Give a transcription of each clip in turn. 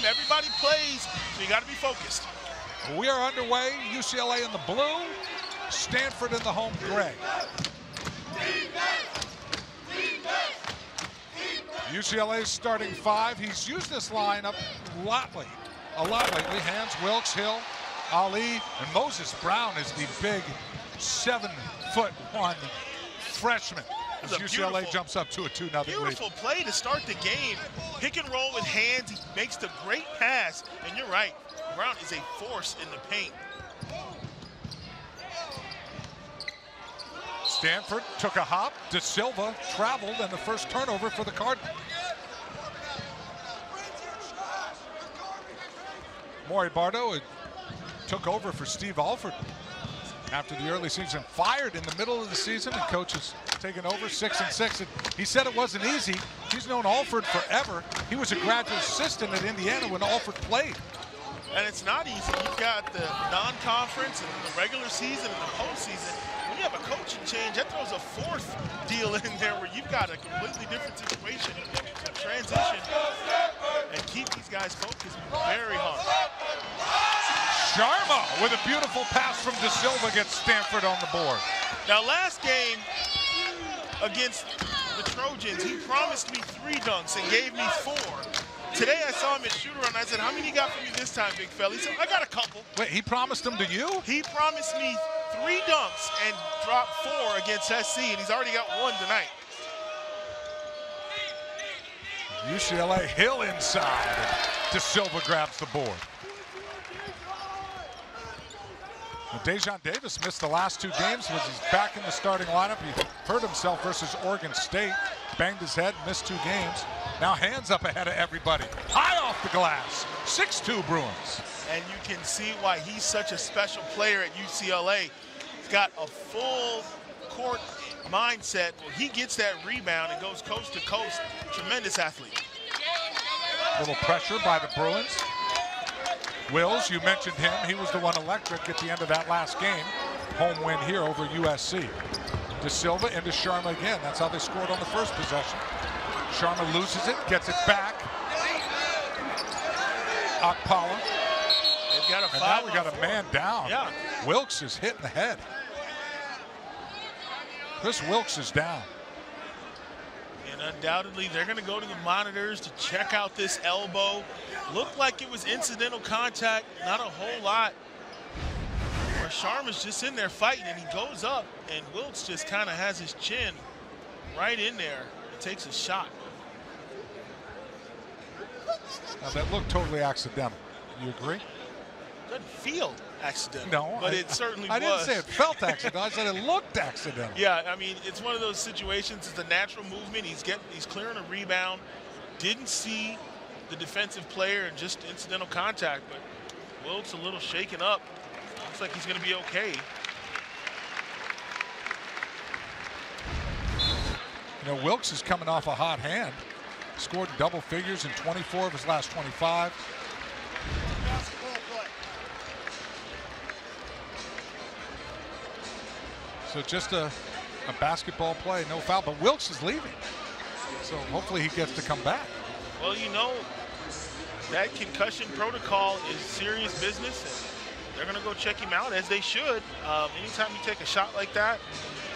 Everybody plays, so you got to be focused. We are underway. UCLA in the blue, Stanford in the home gray. UCLA's starting five. He's used this lineup a lot lately. Hands, Wilkes, Hill, Ali, and Moses Brown is the big 7'1" freshman. As UCLA jumps up to a 2-0 lead. Beautiful play to start the game. Pick and roll with hands. He makes the great pass. And you're right, Brown is a force in the paint. Stanford took a hop. De Silva traveled, and the first turnover for the Cardinals. Maury Bardo took over for Steve Alford after the early season, fired in the middle of the season, and coach has taken over 6-6. And he said it wasn't easy. He's known Alford forever. He was a graduate assistant at Indiana when Alford played. And it's not easy. You've got the non-conference and the regular season and the postseason. When you have a coaching change, that throws a fourth deal in there where you've got a completely different situation to transition and keep these guys focused very hard. Sharma with a beautiful pass from De Silva gets Stanford on the board. Now, last game against the Trojans, he promised me 3 dunks and gave me 4. Today I saw him at shoot-around. I said, how many you got for me this time, big fella? He said, I got a couple. Wait, he promised them to you? He promised me 3 dunks and dropped 4 against SC, and he's already got 1 tonight. UCLA, Hill inside. De Silva grabs the board. Dejon Davis missed the last 2 games. He's back in the starting lineup. He hurt himself versus Oregon State. Banged his head, missed 2 games. Now hands up ahead of everybody. High off the glass. 6-2 Bruins. And you can see why he's such a special player at UCLA. He's got a full court mindset. When he gets that rebound and goes coast to coast, tremendous athlete. A little pressure by the Bruins. Wills, you mentioned him. He was the one electric at the end of that last game. Home win here over USC. De Silva into Sharma again. That's how they scored on the first possession. Sharma loses it, gets it back. Akpala. They've got a and now we got a man down. Yeah. Wilkes is hit in the head. Chris Wilkes is down. And undoubtedly, they're going to go to the monitors to check out this elbow. Looked like it was incidental contact, not a whole lot. Where Sharma's just in there fighting, and he goes up, and Wilkes just kind of has his chin right in there and takes a shot. Now that looked totally accidental. You agree? Doesn't feel accidental. No, but it certainly was. I didn't say it felt accidental. I said it looked accidental. Yeah, I mean, it's one of those situations. It's a natural movement. He's clearing a rebound. Didn't see the defensive player and just incidental contact, but Wilkes a little shaken up. Looks like he's going to be okay. You know, Wilkes is coming off a hot hand. Scored in double figures in 24 of his last 25. So just a basketball play, no foul, but Wilkes is leaving. So hopefully he gets to come back. Well, you know, that concussion protocol is serious business, and they're going to go check him out, as they should. Anytime you take a shot like that,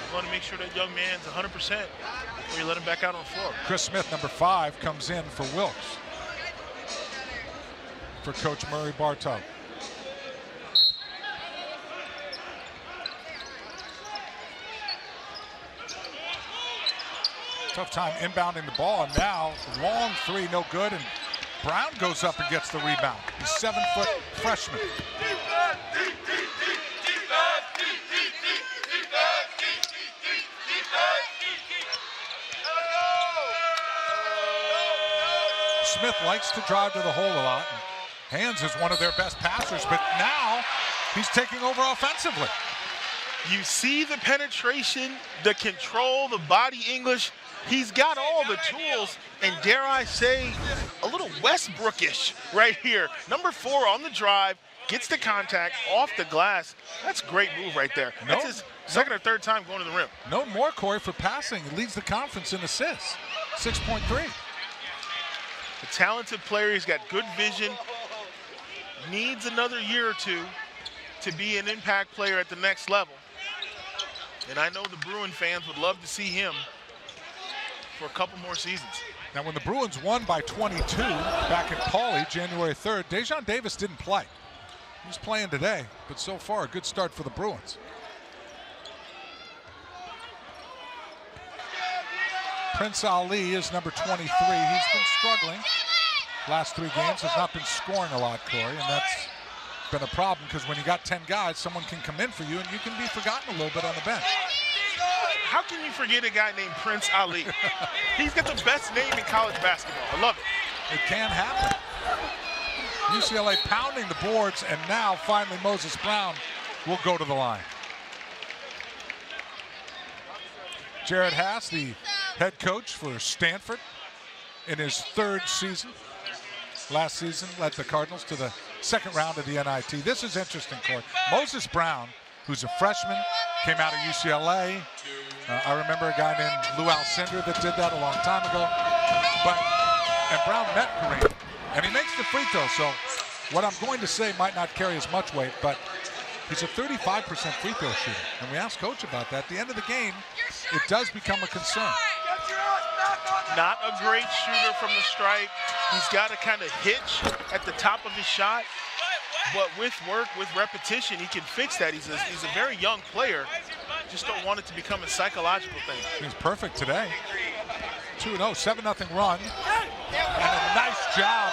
you want to make sure that young man's 100% before you let him back out on the floor. Chris Smith, number 5, comes in for Wilkes. For Coach Murray Bartow. Tough time inbounding the ball, and now long 3, no good, and Brown goes up and gets the rebound. He's 7-foot freshman. Smith likes to drive to the hole a lot. Hands is one of their best passers, but now he's taking over offensively. You see the penetration, the control, the body English. He's got all the tools, and dare I say, a little Westbrookish right here. Number 4 on the drive, gets the contact off the glass. That's a great move right there. That's his second or third time going to the rim. No more, Corey, for passing. He leads the conference in assists, 6.3. A talented player, he's got good vision, needs another year or two to be an impact player at the next level. And I know the Bruin fans would love to see him for a couple more seasons. Now, when the Bruins won by 22 back in Pauley, January 3rd, Dejon Davis didn't play. He's playing today, but so far a good start for the Bruins. Prince Ali is number 23. He's been struggling. Last 3 games has not been scoring a lot, Corey, and that's been a problem because when you got 10 guys, someone can come in for you and you can be forgotten a little bit on the bench. How can you forget a guy named Prince Ali? He's got the best name in college basketball. I love it. It can happen. UCLA pounding the boards, and now finally Moses Brown will go to the line. Jared Haas, the head coach for Stanford in his 3rd season. Last season led the Cardinals to the 2nd round of the NIT. This is interesting, Corey. Moses Brown, who's a freshman, came out of UCLA. I remember a guy named Lou Alcindor that did that a long time ago. And Brown met Kareem, and he makes the free throw. So what I'm going to say might not carry as much weight, but he's a 35% free throw shooter. And we asked Coach about that. At the end of the game, it does become a concern. Not a great shooter from the stripe. He's got to kind of hitch at the top of his shot. But with work, with repetition, he can fix that. He's a very young player. Just don't want it to become a psychological thing. He's perfect today. 2-0, 7-0 run. And a nice job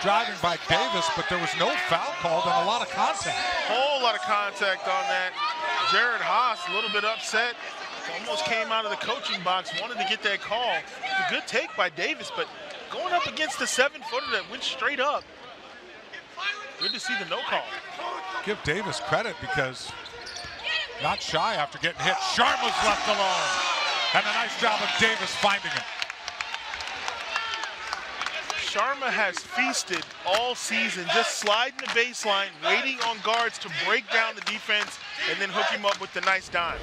driving by Davis, but there was no foul called and a lot of contact. Whole lot of contact on that. Jared Haas a little bit upset. Almost came out of the coaching box, wanted to get that call. It's a good take by Davis, but going up against the 7-footer that went straight up. Good to see the no call. Give Davis credit because not shy after getting hit. Sharma's left alone. And a nice job of Davis finding him. Sharma has feasted all season, just sliding the baseline, waiting on guards to break down the defense, and then hook him up with the nice dime.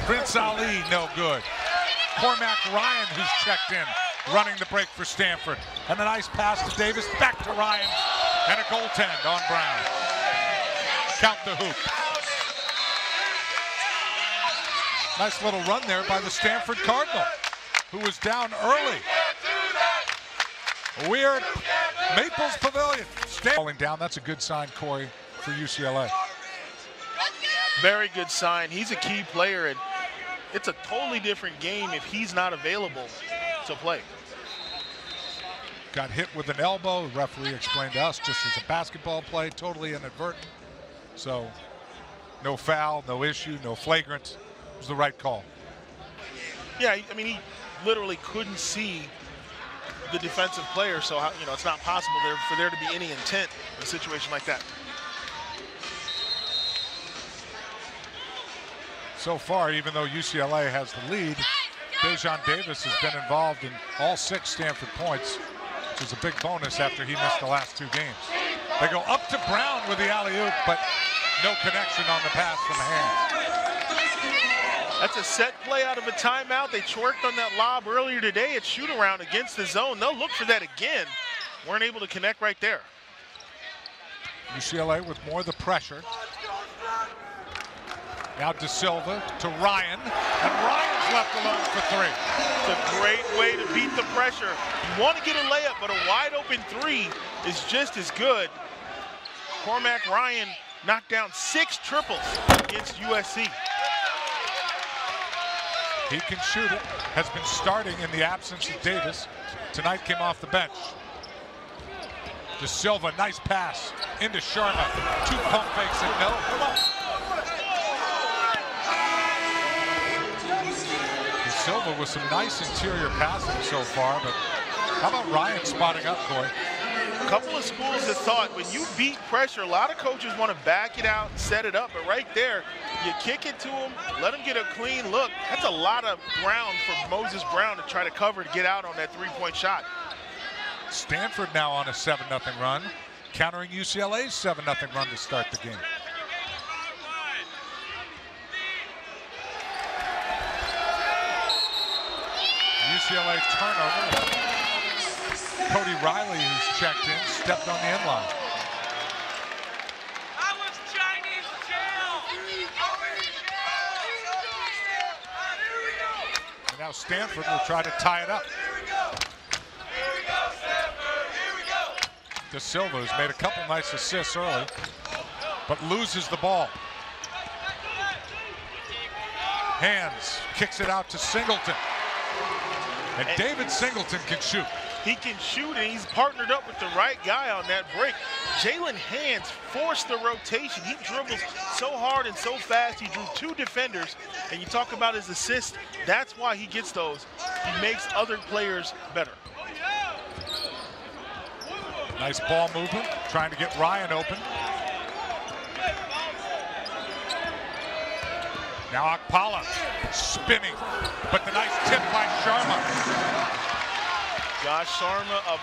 Prince Ali, no good. Cormac Ryan, who's checked in, running the break for Stanford. And a nice pass to Davis, back to Ryan, and a goaltend on Brown. Count the hoop. Nice little run there by the Stanford Cardinal, who was down early. Weird Maples Pavilion. Falling down, that's a good sign, Corey, for UCLA. Very good sign. He's a key player, and it's a totally different game if he's not available to play. Got hit with an elbow. The referee explained to us just as a basketball play, totally inadvertent. So no foul, no issue, no flagrant. It was the right call. Yeah, I mean, he literally couldn't see the defensive player, so it's not possible for there to be any intent in a situation like that. So far, even though UCLA has the lead, Dejon Davis has been involved in all 6 Stanford points, which is a big bonus after he missed the last 2 games. They go up to Brown with the alley-oop, but no connection on the pass from the hands. That's a set play out of a timeout. They twerked on that lob earlier today at shoot-around against the zone. They'll look for that again. Weren't able to connect right there. UCLA with more of the pressure. Now De Silva to Ryan, and Ryan's left alone for 3. It's a great way to beat the pressure. You want to get a layup, but a wide-open 3 is just as good. Cormac Ryan knocked down 6 triples against USC. He can shoot it, has been starting in the absence of Davis. Tonight came off the bench. De Silva, nice pass into Sharma. 2 pump fakes and no. Come on. De Silva with some nice interior passing so far, but how about Ryan spotting up, Corey? A couple of schools have thought when you beat pressure, a lot of coaches want to back it out and set it up, but right there, you kick it to him, let him get a clean look. That's a lot of ground for Moses Brown to try to cover to get out on that 3-point shot. Stanford now on a 7-0 run, countering UCLA's 7-0 run to start the game. UCLA turnover. Cody Riley, who's checked in, stepped on the end line. And now Stanford will try to tie it up. De Silva has made a couple nice assists early, but loses the ball. Hands, kicks it out to Singleton. And David Singleton can shoot. He can shoot, and he's partnered up with the right guy on that break. Jalen Hands forced the rotation. He dribbles so hard and so fast. He drew 2 defenders, and you talk about his assists. That's why he gets those. He makes other players better. Nice ball movement, trying to get Ryan open. Now Akpala spinning, but the nice tip by Sharma. Josh Sharma, a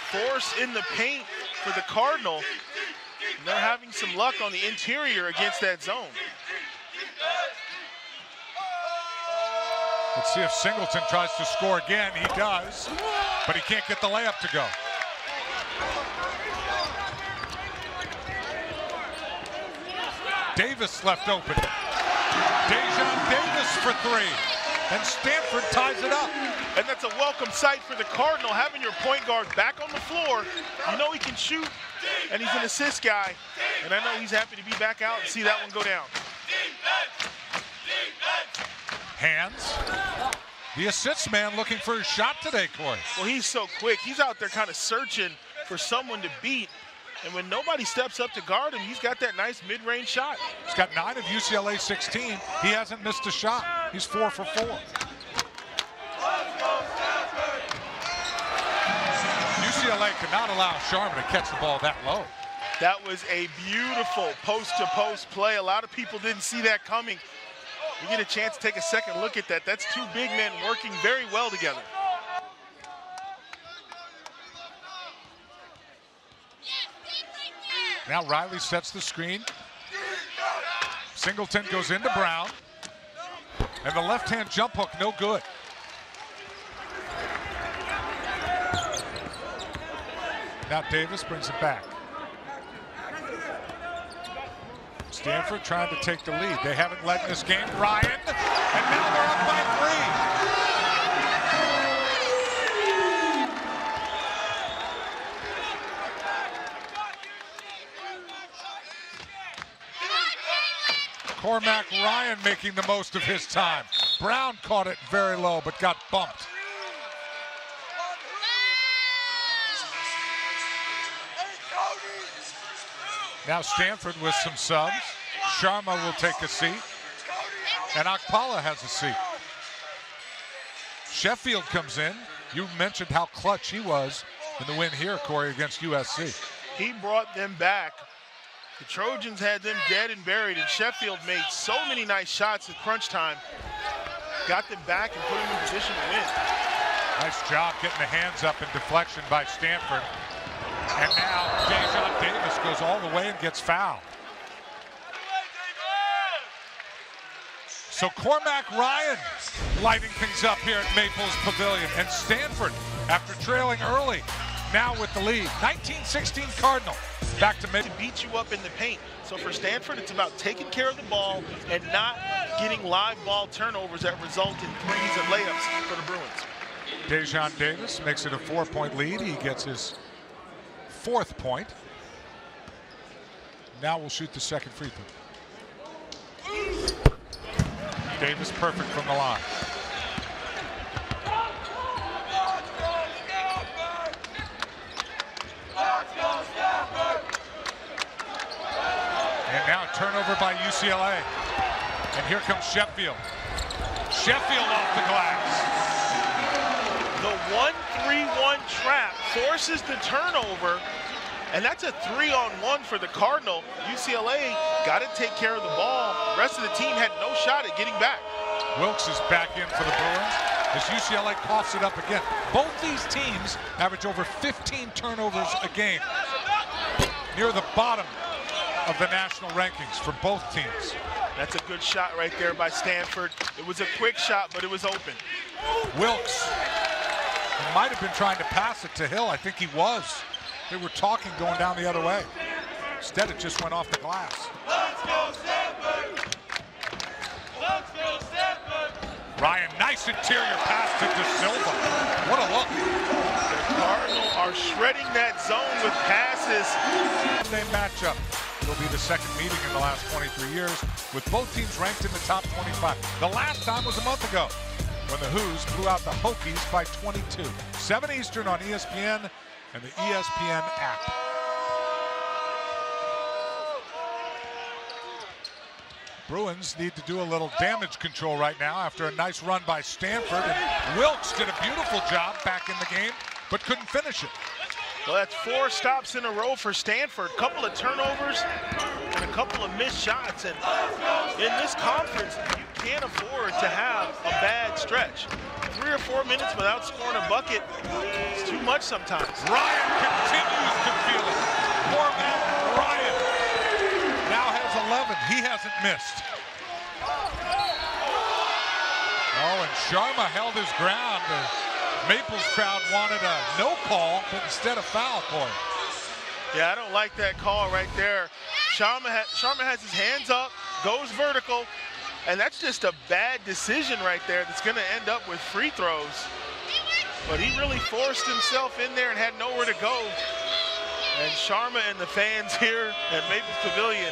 force in the paint for the Cardinal. And they're having some luck on the interior against that zone. Let's see if Singleton tries to score again. He does, but he can't get the layup to go. Davis left open. Dejan Davis for 3. And Stanford ties it up. And that's a welcome sight for the Cardinal, having your point guard back on the floor. You know he can shoot, and he's an assist guy. And I know he's happy to be back out and see that one go down. Hands. The assist man looking for his shot today, Corey. Well, he's so quick. He's out there kind of searching for someone to beat. And when nobody steps up to guard him, he's got that nice mid-range shot. He's got 9 of UCLA 16. He hasn't missed a shot. He's 4 for 4. UCLA cannot allow Sharma to catch the ball that low. That was a beautiful post-to-post play. A lot of people didn't see that coming. You get a chance to take a second look at that. That's 2 big men working very well together. Now Riley sets the screen. Singleton goes into Brown. And the left-hand jump hook, no good. Now Davis brings it back. Stanford trying to take the lead. They haven't led in this game. Ryan, and now they're up by 3. Cormac Ryan making the most of his time. Brown caught it very low, but got bumped. Now Stanford with some subs. Sharma will take a seat. And Akpala has a seat. Sheffield comes in. You mentioned how clutch he was in the win here, Corey, against USC. He brought them back. The Trojans had them dead and buried, and Sheffield made so many nice shots at crunch time. Got them back and put them in position to win. Nice job getting the hands up in deflection by Stanford. And now Dejan Davis goes all the way and gets fouled. So Cormac Ryan lighting things up here at Maples Pavilion. And Stanford, after trailing early, now with the lead. 19-16 Cardinal. Back to mid. To beat you up in the paint. So for Stanford, it's about taking care of the ball and not getting live ball turnovers that result in threes and layups for the Bruins. Dejan Davis makes it a 4-point lead. He gets his 4th point. Now we'll shoot the second free throw. Davis perfect from the line. And now a turnover by UCLA. And here comes Sheffield. Sheffield off the glass. The 1-3-1 trap forces the turnover, and that's a 3-on-1 for the Cardinal. UCLA got to take care of the ball. The rest of the team had no shot at getting back. Wilkes is back in for the Bruins as UCLA coughs it up again. Both these teams average over 15 turnovers a game. Near the bottom of the national rankings for both teams. That's a good shot right there by Stanford. It was a quick shot, but it was open. Wilkes He might have been trying to pass it to Hill. I think he was. They were talking going down the other way. Instead, it just went off the glass. Let's go, Stanford! Let's go, Stanford! Ryan, nice interior pass to De Silva. What a look. The Cardinals are shredding that zone with passes. Same matchup. It'll be the second meeting in the last 23 years with both teams ranked in the top 25. The last time was a month ago when the Who's blew out the Hokies by 22. 7 Eastern on ESPN and the ESPN app. Bruins need to do a little damage control right now after a nice run by Stanford. And Wilkes did a beautiful job back in the game, but couldn't finish it. Well, that's 4 stops in a row for Stanford. Couple of turnovers and a couple of missed shots. And in this conference, you can't afford to have a bad stretch. 3 or 4 minutes without scoring a bucket is too much sometimes. Ryan continues to feel it. Foreman Ryan now has 11. He hasn't missed. Oh, and Sharma held his ground. The Maples crowd wanted a no call, but instead a foul, Corey. Yeah, I don't like that call right there. Sharma has his hands up, goes vertical, and that's just a bad decision right there that's going to end up with free throws. But he really forced himself in there and had nowhere to go. And Sharma and the fans here at Maples Pavilion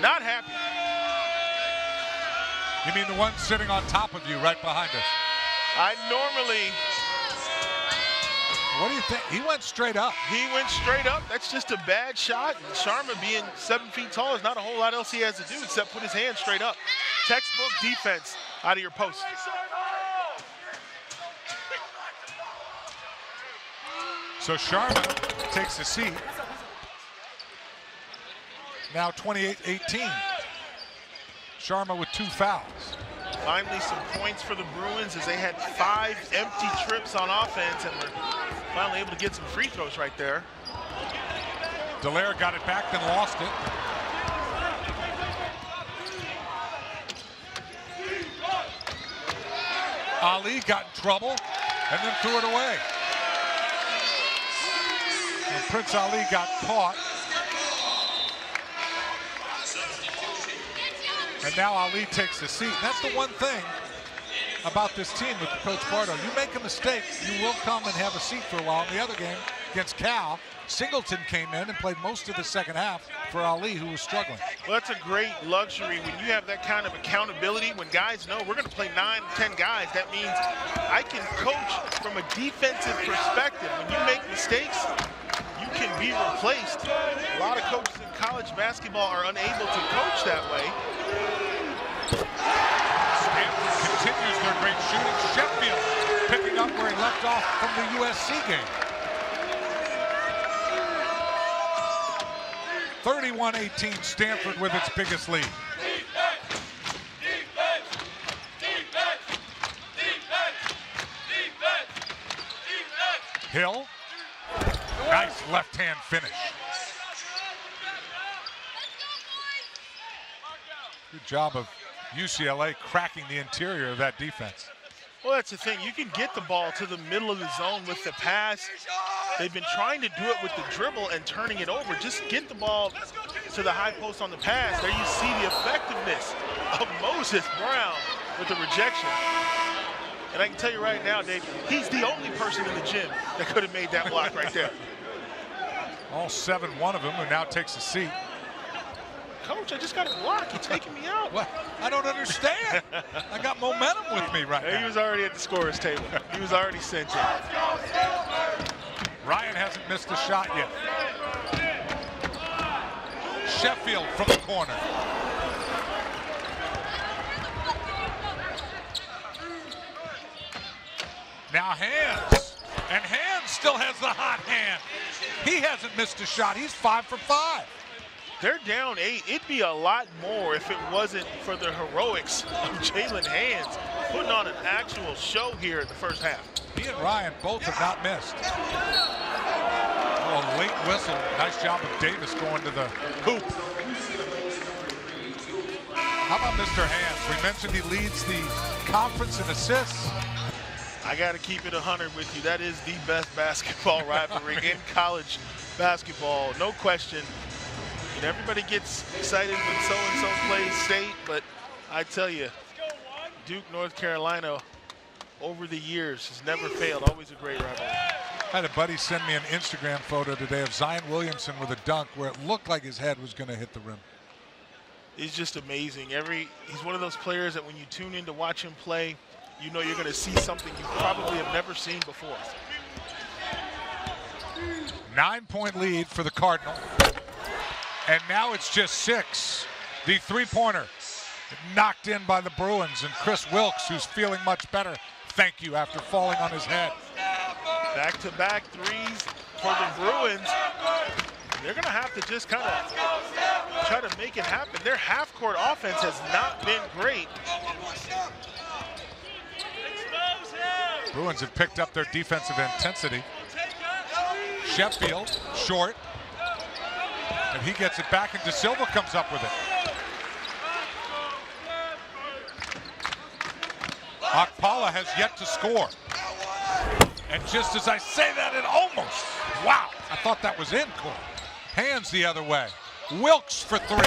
not happy. You mean the one sitting on top of you right behind us? I normally... What do you think? He went straight up. He went straight up. That's just a bad shot. And Sharma being 7 feet tall is not a whole lot else he has to do except put his hand straight up. Textbook defense out of your post. So Sharma takes a seat. Now 28-18. Sharma with 2 fouls. Finally some points for the Bruins as they had 5 empty trips on offense and were finally able to get some free throws right there. Dallaire got it back, then lost it. Ali got in trouble and then threw it away. And Prince Ali got caught. And now Ali takes the seat. That's the one thing about this team with Coach Bardo. You make a mistake, you will come and have a seat for a while. In the other game against Cal, Singleton came in and played most of the second half for Ali, who was struggling. Well, that's a great luxury when you have that kind of accountability. When guys know we're going to play 9, 10 guys, that means I can coach from a defensive perspective. When you make mistakes, you can be replaced. A lot of coaches in college basketball are unable to coach that way. Stanford continues their great shooting. Sheffield picking up where he left off from the USC game. 31-18, Stanford with its biggest lead. Hill, nice left-hand finish. Good job of UCLA cracking the interior of that defense. Well, that's the thing. You can get the ball to the middle of the zone with the pass. They've been trying to do it with the dribble and turning it over. Just get the ball to the high post on the pass. There you see the effectiveness of Moses Brown with the rejection. And I can tell you right now, Dave, he's the only person in the gym that could have made that block right there. All 7, one of them, who now takes a seat. Coach, I just got a block. You're taking me out. What? I don't understand. I got momentum with me right now. He was already at the scorer's table. He was already sent in. Ryan hasn't missed a shot yet. Sheffield from the corner. Now Hands. And Hands still has the hot hand. He hasn't missed a shot. He's 5 for 5. They're down 8. It'd be a lot more if it wasn't for the heroics of Jalen Hands putting on an actual show here in the first half. He and Ryan both have not missed. Oh, a late whistle. Nice job of Davis going to the hoop. How about Mr. Hands? We mentioned he leads the conference in assists. I got to keep it 100 with you. That is the best basketball rivalry in college basketball, no question. And everybody gets excited when so-and-so plays state, but I tell you, Duke, North Carolina, over the years, has never failed. Always a great rivalry. I had a buddy send me an Instagram photo today of Zion Williamson with a dunk where it looked like his head was going to hit the rim. He's just amazing. He's one of those players that when you tune in to watch him play, you know you're going to see something you probably have never seen before. 9-point lead for the Cardinal. And now it's just 6. The three-pointer knocked in by the Bruins, and Chris Wilkes, who's feeling much better, thank you, after falling on his head. Back-to-back threes for the Bruins. They're going to have to just kind of try to make it happen. Their half-court offense has not been great. Bruins have picked up their defensive intensity. Sheffield, short. And he gets it back, and De Silva comes up with it. Akpala has yet to score. And just as I say that, it almost, wow, I thought that was in, Cole. Hands the other way. Wilkes for 3.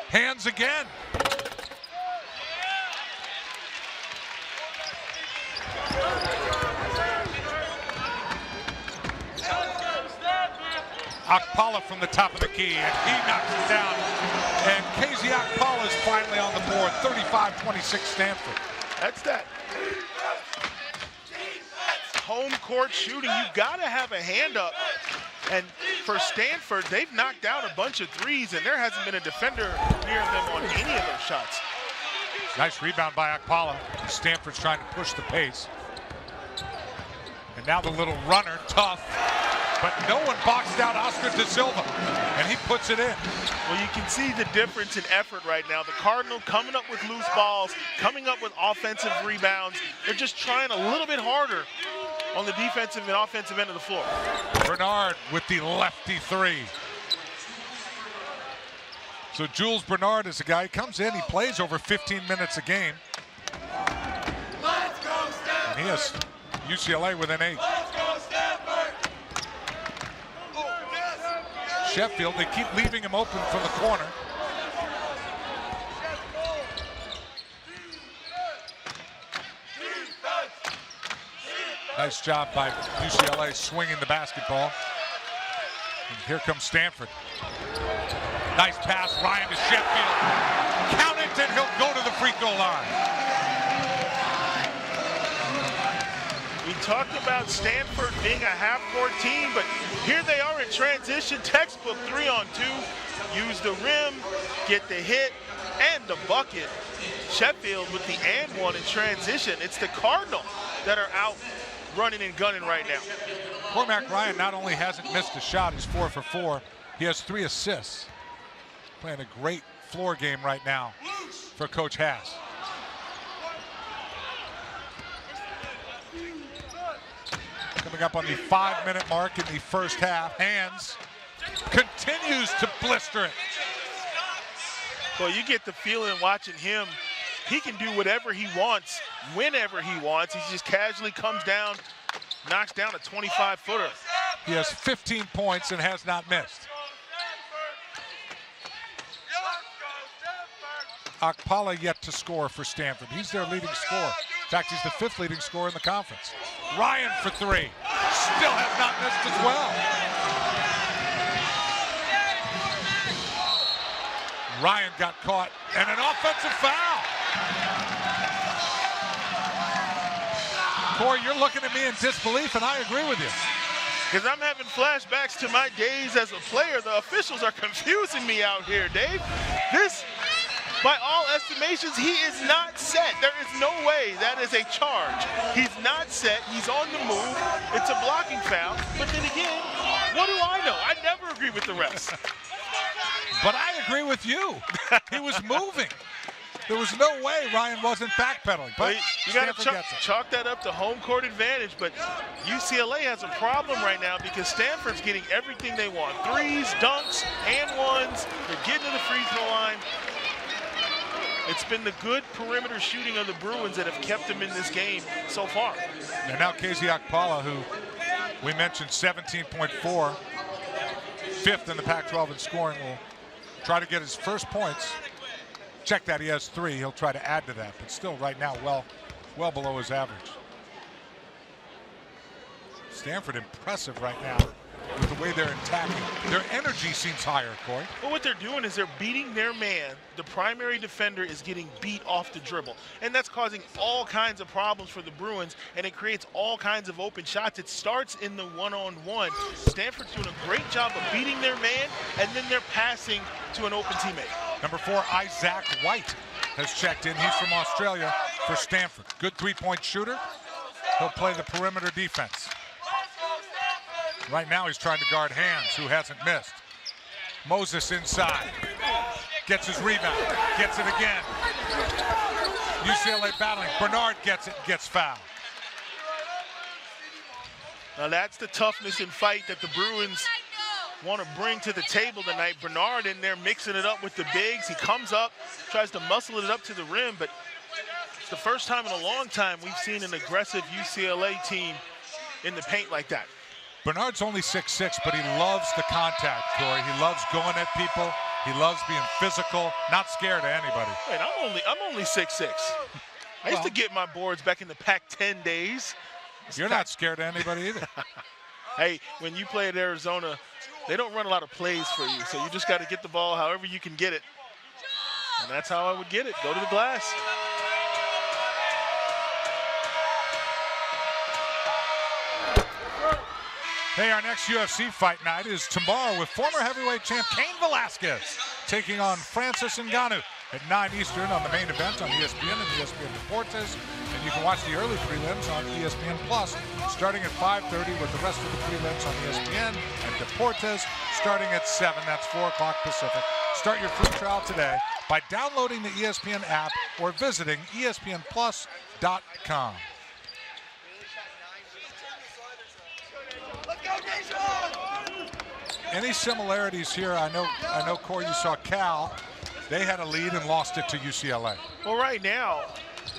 Hands again. Akpala from the top of the key, and he knocks it down. And KZ Akpala is finally on the board, 35-26 Stanford. That's that home court shooting. You got to have a hand up. And for Stanford, they've knocked down a bunch of threes, and there hasn't been a defender near them on any of those shots. Nice rebound by Akpala. Stanford's trying to push the pace. And now the little runner, tough. But no one boxed out Oscar De Silva, and he puts it in. Well, you can see the difference in effort right now. The Cardinal coming up with loose balls, coming up with offensive rebounds. They're just trying a little bit harder on the defensive and offensive end of the floor. Bernard with the lefty 3. So Jules Bernard is a guy, he comes in, he plays over 15 minutes a game. And he has UCLA with an 8. Sheffield, they keep leaving him open from the corner. Nice job by UCLA swinging the basketball. And here comes Stanford. Nice pass, Ryan to Sheffield. Count it, and he'll go to the free throw line. We talked about Stanford being a half-court team, but here they are in transition. Textbook 3-on-2. Use the rim, get the hit, and the bucket. Sheffield with the and one in transition. It's the Cardinal that are out running and gunning right now. Cormac Ryan not only hasn't missed a shot, he's 4 for 4. He has 3 assists. Playing a great floor game right now for Coach Haas. Coming up on the 5-minute mark in the first half. Hands continues to blister it. Well, you get the feeling watching him. He can do whatever he wants, whenever he wants. He just casually comes down, knocks down a 25-footer. He has 15 points and has not missed. Akpala yet to score for Stanford. He's their leading scorer. In fact, he's the 5th leading scorer in the conference. Ryan for 3. Still has not missed as well. Ryan got caught, and an offensive foul. Corey, you're looking at me in disbelief, and I agree with you. Because I'm having flashbacks to my days as a player. The officials are confusing me out here, Dave. This, by all estimations, he is not set. There is no way that is a charge. He's not set. He's on the move. It's a blocking foul. But then again, what do I know? I never agree with the refs. But I agree with you. He was moving. There was no way Ryan wasn't backpedaling. But you got to chalk that up to home court advantage. But UCLA has a problem right now because Stanford's getting everything they want. Threes, dunks, and ones. They're getting to the free throw line. It's been the good perimeter shooting of the Bruins that have kept them in this game so far. And now Casey Okpala, who we mentioned 17.4, fifth in the Pac-12 in scoring, will try to get his first points. Check that, he has 3. He'll try to add to that, but still right now well below his average. Stanford impressive right now with the way they're attacking. Their energy seems higher, Corey. Well, what they're doing is they're beating their man. The primary defender is getting beat off the dribble, and that's causing all kinds of problems for the Bruins, and it creates all kinds of open shots. It starts in the one-on-one. Stanford's doing a great job of beating their man, and then they're passing to an open teammate. Number 4, Isaac White has checked in. He's from Australia for Stanford. Good three-point shooter. He'll play the perimeter defense. Right now he's trying to guard Hands, who hasn't missed. Moses inside. Gets his rebound. Gets it again. UCLA battling. Bernard gets it, gets fouled. Now that's the toughness and fight that the Bruins want to bring to the table tonight. Bernard in there mixing it up with the bigs. He comes up, tries to muscle it up to the rim, but it's the first time in a long time we've seen an aggressive UCLA team in the paint like that. Bernard's only 6'6", but he loves the contact, Corey. He loves going at people. He loves being physical, not scared of anybody. Wait, I'm only 6'6". I used to get my boards back in the Pac-10 days. You're not scared of anybody either. Hey, when you play at Arizona, they don't run a lot of plays for you, so you just got to get the ball however you can get it. And that's how I would get it. Go to the glass. Hey, our next UFC fight night is tomorrow with former heavyweight champ Cain Velasquez taking on Francis Ngannou at 9 Eastern on the main event on ESPN and ESPN Deportes. And you can watch the early prelims on ESPN Plus starting at 5:30 with the rest of the prelims on ESPN and Deportes starting at 7. That's 4 o'clock Pacific. Start your free trial today by downloading the ESPN app or visiting ESPNplus.com. Any similarities here? I know, Corey, you saw Cal. They had a lead and lost it to UCLA. Well, right now,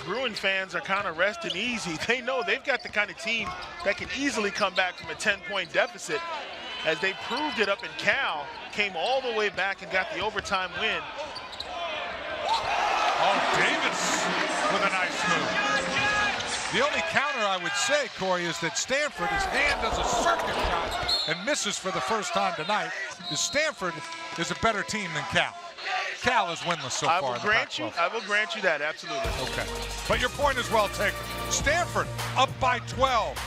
Bruin fans are kind of resting easy. They know they've got the kind of team that can easily come back from a 10-point deficit, as they proved it up in Cal, came all the way back and got the overtime win. Oh, Davis with a nice move. The only counter I would say, Corey, is that Stanford, his hand does a circuit shot and misses for the first time tonight. Stanford is a better team than Cal. Cal is winless so far. I will grant you that, absolutely. Okay. But your point is well taken. Stanford up by 12.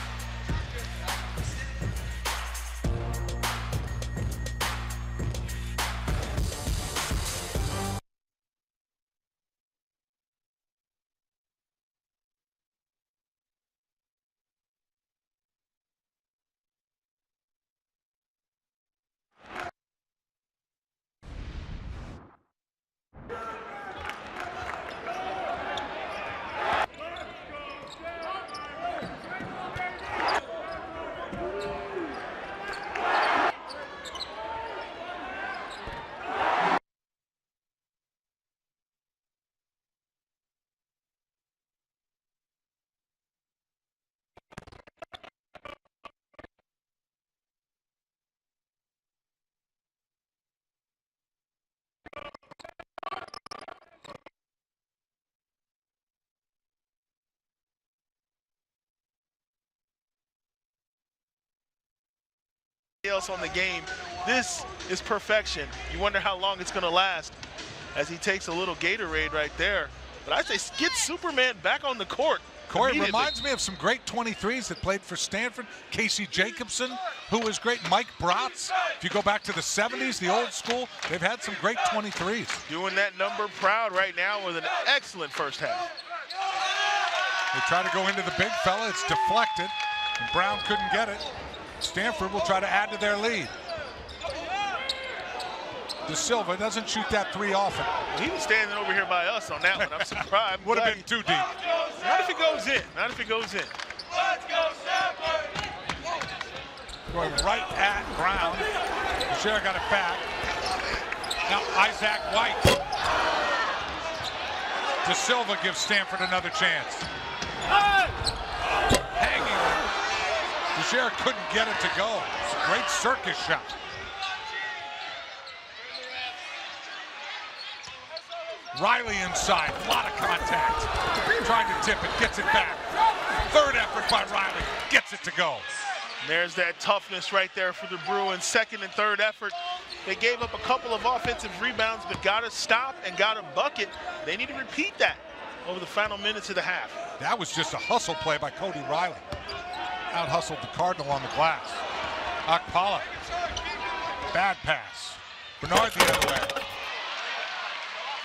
Else on the game. This is perfection. You wonder how long it's going to last as he takes a little Gatorade right there. But I say get Superman back on the court. Corey, reminds me of some great 23s that played for Stanford. Casey Jacobson, who was great. Mike Bratz. If you go back to the 70s, the old school, they've had some great 23s. Doing that number proud right now with an excellent first half. They try to go into the big fella. It's deflected, and Brown couldn't get it. Stanford will try to add to their lead. De Silva doesn't shoot that 3 often. He was standing over here by us on that one. I'm surprised. Would have been too deep. Not if it goes in. Not if it goes in. Let's go, Stanford! Going right at Brown. Bashir got it back. Now Isaac White. De Silva gives Stanford another chance. Hanging. DeJare couldn't get it to go. It's a great circus shot. Riley inside, a lot of contact. Trying to tip it, gets it back. Third effort by Riley, gets it to go. There's that toughness right there for the Bruins. Second and third effort. They gave up a couple of offensive rebounds, but got to stop and got to bucket. They need to repeat that over the final minutes of the half. That was just a hustle play by Cody Riley. Out-hustled the Cardinal on the glass. Akpala, bad pass. Bernard the other way.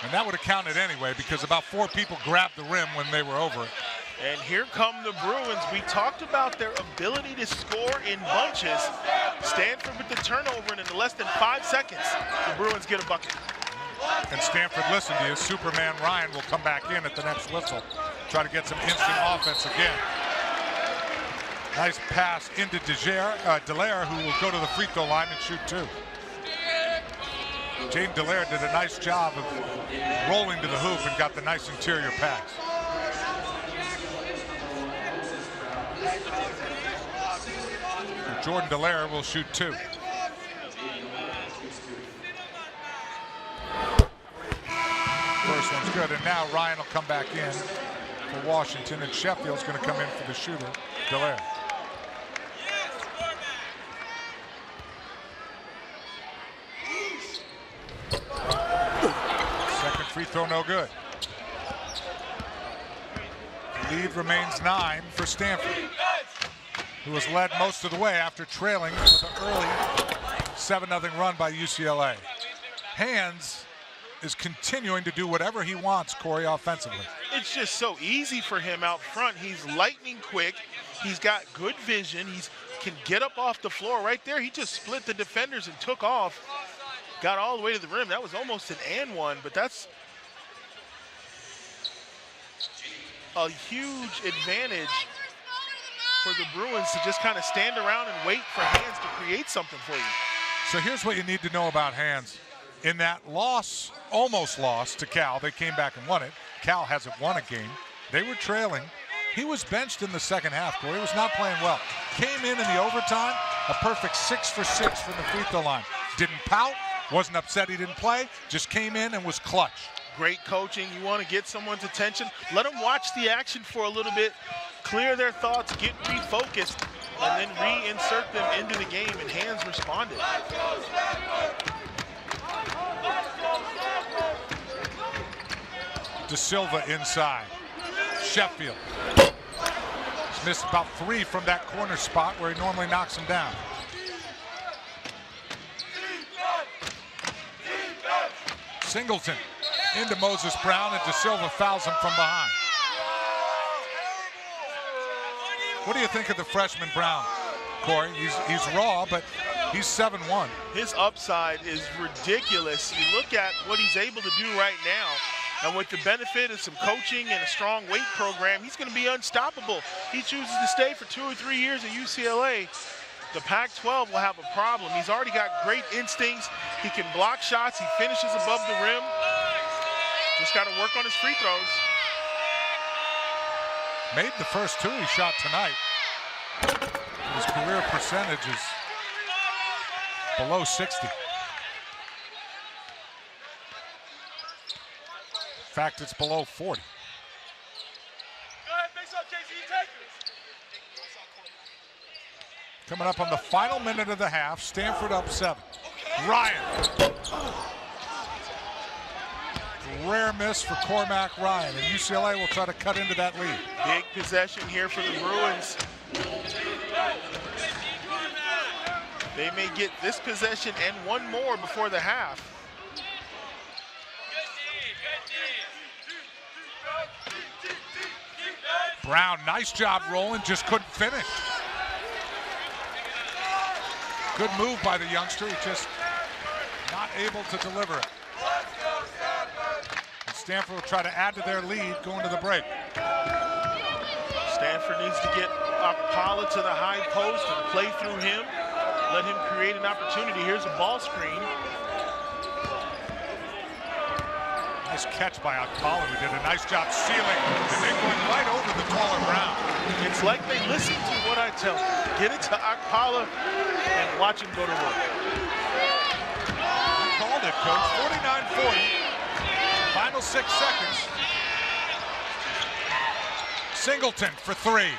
And that would have counted anyway because about 4 people grabbed the rim when they were over it. And here come the Bruins. We talked about their ability to score in bunches. Stanford with the turnover, and in less than 5 seconds, the Bruins get a bucket. And Stanford, listen to you, Superman Ryan will come back in at the next whistle. Try to get some instant offense again. Nice pass into Dallaire, who will go to the free throw line and shoot 2. James Dallaire did a nice job of rolling to the hoop and got the nice interior pass. Jordan Dallaire will shoot 2. First one's good, and now Ryan will come back in for Washington, and Sheffield's going to come in for the shooter, Dallaire. Second free throw, no good. The lead remains 9 for Stanford, who was led most of the way after trailing with an early 7-0 run by UCLA. Hands is continuing to do whatever he wants, Corey, offensively. It's just so easy for him out front. He's lightning quick. He's got good vision. He can get up off the floor right there. He just split the defenders and took off. Got all the way to the rim. That was almost an and one, but that's a huge advantage for the Bruins to just kind of stand around and wait for Hands to create something for you. So here's what you need to know about Hands. In that loss, almost loss to Cal, they came back and won it. Cal hasn't won a game. They were trailing. He was benched in the second half, Corey. He was not playing well. Came in the overtime, a perfect 6 for 6 from the free throw line. Didn't pout, wasn't upset he didn't play, just came in and was clutch. Great coaching. You want to get someone's attention, let them watch the action for a little bit, clear their thoughts, get refocused, and then reinsert them into the game, and Hands responded. De Silva inside. Sheffield. He's missed about 3 from that corner spot where he normally knocks them down. Singleton into Moses Brown, and De Silva fouls him from behind. What do you think of the freshman Brown, Corey? He's raw, but he's 7'1". His upside is ridiculous. You look at what he's able to do right now, and with the benefit of some coaching and a strong weight program, he's going to be unstoppable. He chooses to stay for 2 or 3 years at UCLA. The Pac-12 will have a problem. He's already got great instincts. He can block shots. He finishes above the rim. Just got to work on his free throws. Made the first 2 he shot tonight. His career percentage is below 60. In fact, it's below 40. Go ahead, mix up, JC. Take it. Coming up on the final minute of the half, Stanford up 7. Ryan. Rare miss for Cormac Ryan, and UCLA will try to cut into that lead. Big possession here for the Bruins. They may get this possession and one more before the half. Brown, nice job rolling, just couldn't finish. Good move by the youngster, he just not able to deliver it. And Stanford will try to add to their lead going to the break. Stanford needs to get Akpala to the high post and play through him. Let him create an opportunity. Here's a ball screen. Nice catch by Alcala, who did a nice job sealing, and then going right over the taller Brown. It's like they listen to what I tell them. Get it to Akpala and watch him go to work. You called it, Coach. 49-40. Final 6 seconds. Singleton for 3.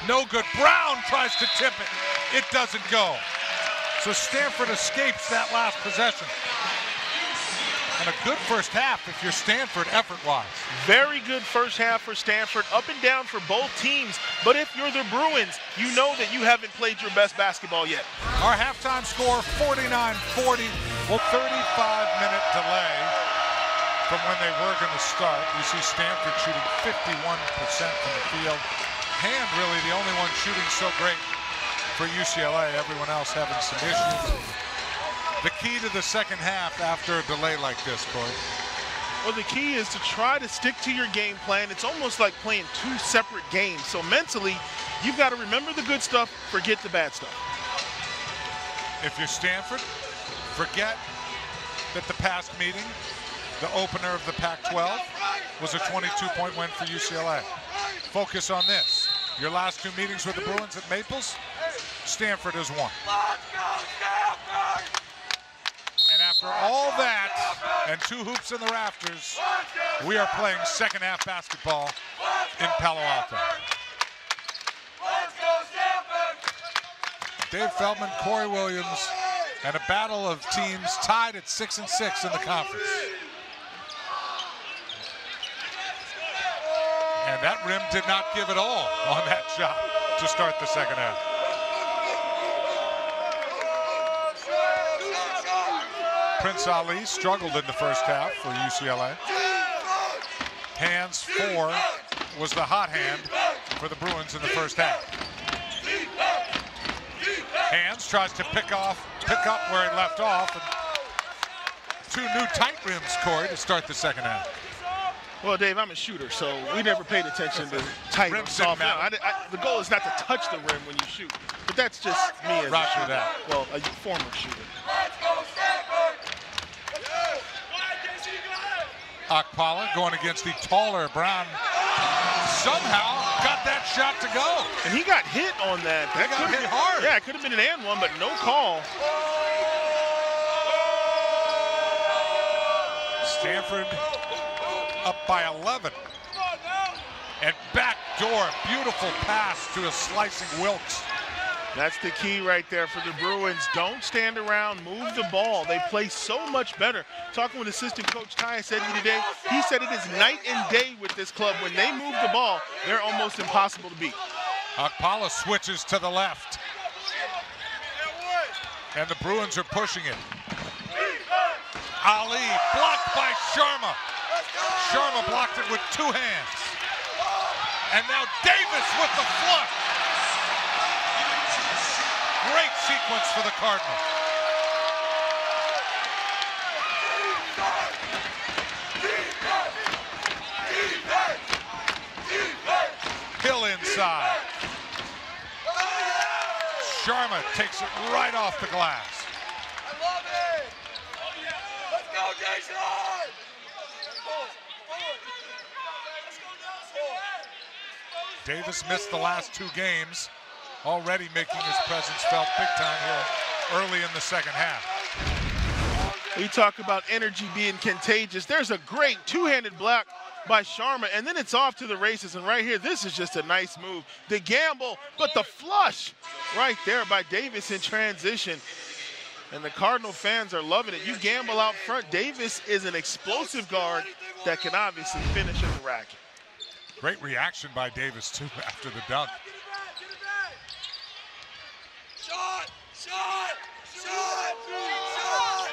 No good. Brown tries to tip it. It doesn't go. So Stanford escapes that last possession. And a good first half if you're Stanford effort-wise. Very good first half for Stanford, up and down for both teams. But if you're the Bruins, you know that you haven't played your best basketball yet. Our halftime score, 49-40. Well, 35-minute delay from when they were going to start. You see Stanford shooting 51% from the field. Hand really the only one shooting so great for UCLA. Everyone else having some issues. The key to the second half after a delay like this, Corey? Well, the key is to try to stick to your game plan. It's almost like playing 2 separate games. So mentally, you've got to remember the good stuff, forget the bad stuff. If you're Stanford, forget that the past meeting, the opener of the Pac-12, was a 22-point win for UCLA. Focus on this. Your last 2 meetings with the Bruins at Maples, Stanford has won. And after all that and 2 hoops in the rafters, we are playing second half basketball in Palo Alto. Dave Feldman, Corey Williams, and a battle of teams tied at 6-6 in the conference. And that rim did not give it all on that shot to start the second half. Prince Ali struggled in the first half for UCLA. Hands 4 was the hot hand for the Bruins in the first half. Hands tries to pick up where he left off. And 2 new tight rims, Corey, to start the second half. Well, Dave, I'm a shooter, so we never paid attention to tight or soft. The goal is not to touch the rim when you shoot, but that's just me as a shooter. Well, a former shooter. Akpala going against the taller Brown. Somehow got that shot to go. And he got hit on that. He got hit hard. Yeah, it could have been an and one, but no call. Stanford up by 11. And backdoor, beautiful pass to a slicing Wilkes. That's the key right there for the Bruins. Don't stand around, move the ball. They play so much better. Talking with assistant coach Ty said today, he said it is night and day with this club. When they move the ball, they're almost impossible to beat. Akpala switches to the left. And the Bruins are pushing it. Ali blocked by Sharma. Sharma blocked it with 2 hands. And now Davis with the flush. Great sequence for the Cardinals. Hill inside. Sharma takes it right off the glass. I love it. Let's go, Jason. Davis missed the last 2 games, already making his presence felt big time here early in the second half. We talk about energy being contagious. There's a great 2-handed block by Sharma, and then it's off to the races. And right here, this is just a nice move. The gamble, but the flush right there by Davis in transition. And the Cardinal fans are loving it. You gamble out front. Davis is an explosive guard that can obviously finish at the rack. Great reaction by Davis, too, after the dunk. Shot! Shot! Shot! Shot!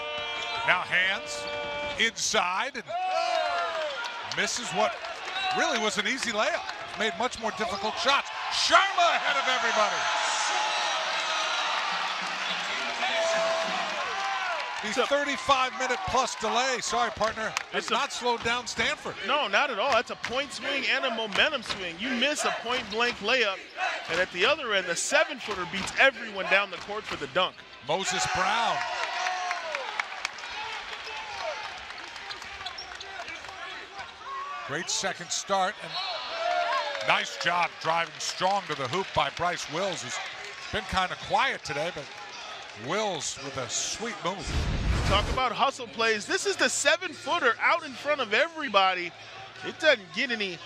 Now hands inside and misses what really was an easy layup. Made much more difficult shots. Sharma ahead of everybody. The 35-minute plus delay, sorry partner, has not slowed down Stanford. No, not at all. That's a point swing and a momentum swing. You miss a point-blank layup, and at the other end, the 7-footer beats everyone down the court for the dunk. Moses Brown. Great second start, and nice job driving strong to the hoop by Bryce Wills, who's been kind of quiet today, but Wills with a sweet move. Talk about hustle plays. This is the 7-footer out in front of everybody. It doesn't get any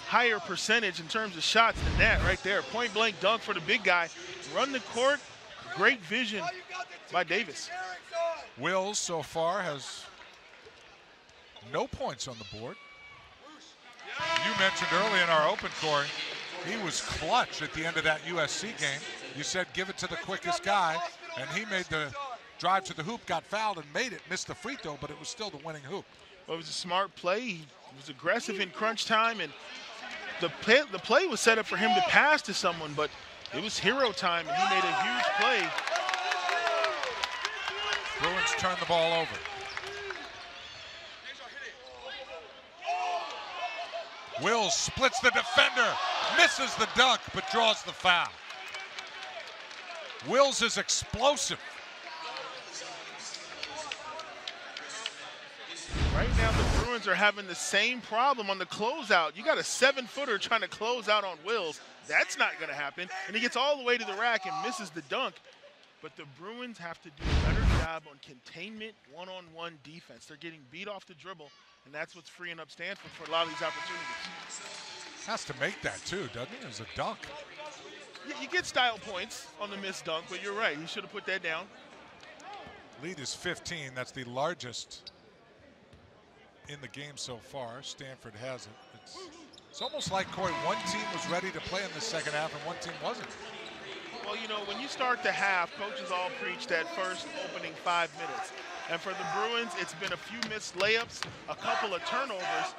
higher percentage in terms of shots than that right there. Point blank dunk for the big guy. Run the court. Great vision by Davis. Wills so far has no points on the board. You mentioned early in our open, Corey, he was clutch at the end of that USC game. You said give it to the quickest guy, and he made the drive to the hoop, got fouled and made it, missed the free throw, but it was still the winning hoop. Well, it was a smart play. He was aggressive in crunch time, and the play was set up for him to pass to someone, but it was hero time, and he made a huge play. Bruins turn the ball over. Wills splits the defender, misses the dunk, but draws the foul. Wills is explosive. Right now, the Bruins are having the same problem on the closeout. You got a 7-footer trying to close out on Wills. That's not going to happen. And he gets all the way to the rack and misses the dunk. But the Bruins have to do a better job on containment, one-on-one defense. They're getting beat off the dribble, and that's what's freeing up Stanford for a lot of these opportunities. Has to make that too, doesn't he? It was a dunk. Yeah, you get style points on the missed dunk, but you're right. You should have put that down. Lead is 15. That's the largest in the game so far. Stanford has it. It's almost like, Corey, one team was ready to play in the second half and one team wasn't. Well, you know, when you start the half, coaches all preach that first opening 5 minutes. And for the Bruins, it's been a few missed layups, a couple of turnovers.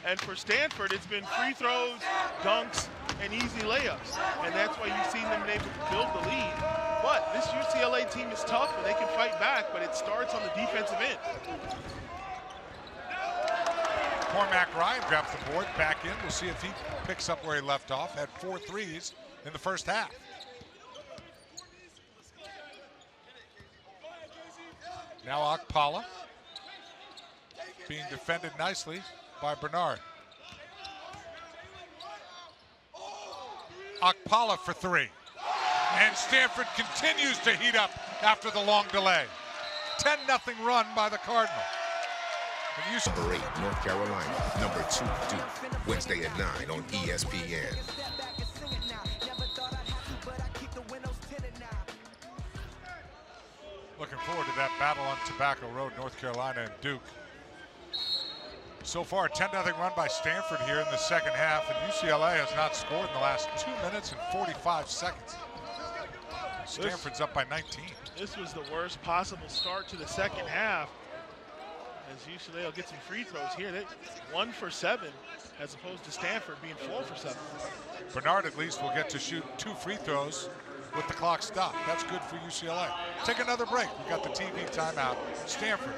And for Stanford, it's been free throws, dunks, and easy layups. And that's why you've seen them able to build the lead. But this UCLA team is tough, and they can fight back, but it starts on the defensive end. Cormac Ryan grabs the board, back in. We'll see if he picks up where he left off. Had 4 threes in the first half. Now Akpala being defended nicely by Bernard. Akpala for 3. And Stanford continues to heat up after the long delay. 10-0 run by the Cardinal. Number 8, North Carolina. Number 2, Duke. Wednesday at 9 on ESPN. Looking forward to that battle on Tobacco Road, North Carolina and Duke. So far, a 10-0 run by Stanford here in the second half, and UCLA has not scored in the last 2 minutes and 45 seconds. Stanford's up by 19. This was the worst possible start to the second half, as UCLA will get some free throws here. They 1 for 7, as opposed to Stanford being 4 for 7. Bernard at least will get to shoot 2 free throws with the clock stopped. That's good for UCLA. Take another break. We got the TV timeout. Stanford,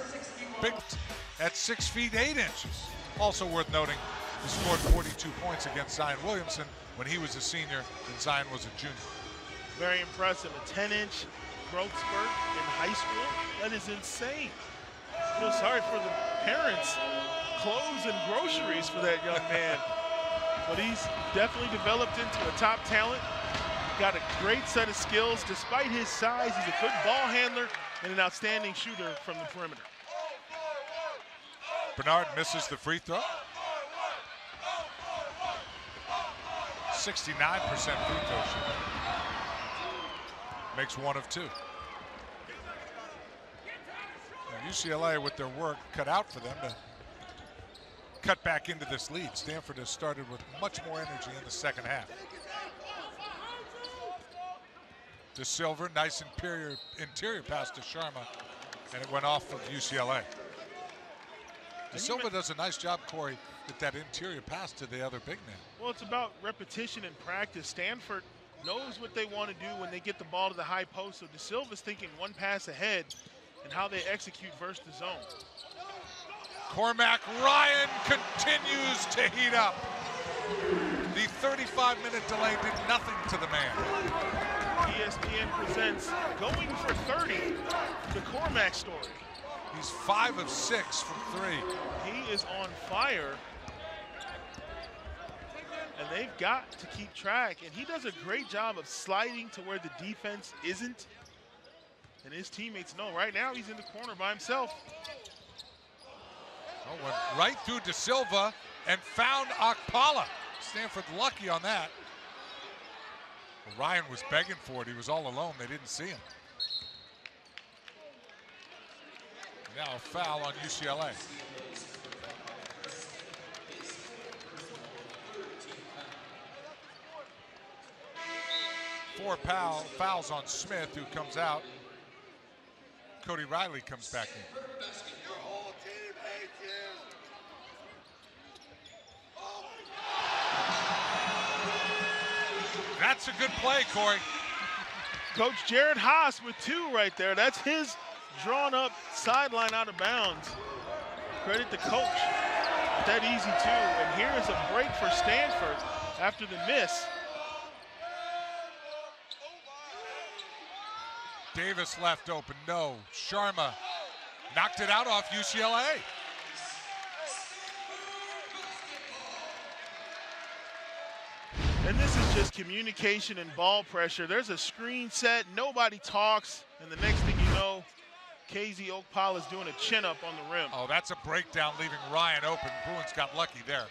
big at 6 feet 8 inches. Also worth noting, he scored 42 points against Zion Williamson when he was a senior and Zion was a junior. Very impressive. A 10-inch growth spurt in high school. That is insane. I feel sorry for the parents. Clothes and groceries for that young man. But he's definitely developed into a top talent. Got a great set of skills. Despite his size, he's a good ball handler and an outstanding shooter from the perimeter. Bernard misses the free throw. 69% free throw shooting. Makes 1 of 2. Now UCLA, with their work cut out for them to cut back into this lead. Stanford has started with much more energy in the second half. De Silva, nice interior pass to Sharma, and it went off of UCLA. De Silva does a nice job, Corey, with that interior pass to the other big man. Well, it's about repetition and practice. Stanford knows what they want to do when they get the ball to the high post, so De Silva's thinking 1 pass ahead and how they execute versus the zone. Cormac Ryan continues to heat up. The 35-minute delay did nothing to the man. ESPN presents Going for 30, the Cormac story. He's 5 of 6 from 3. He is on fire. and they've got to keep track. And he does a great job of sliding to where the defense isn't. And his teammates know right now he's in the corner by himself. Oh, went right through De Silva and found Akpala. Stanford lucky on that. Well, Ryan was begging for it. He was all alone. They didn't see him. Now a foul on UCLA. Four fouls on Smith, who comes out. Cody Riley comes back in. That's a good play, Corey. Coach Jared Haas with 2 right there. That's his drawn up sideline out of bounds. Credit the coach. That easy too. And here is a break for Stanford after the miss. Davis left open, no. Sharma knocked it out off UCLA. And this is just communication and ball pressure. There's a screen set, nobody talks, and the next thing you know, KZ Okpala is doing a chin-up on the rim. Oh, that's a breakdown, leaving Ryan open. Bruins got lucky there.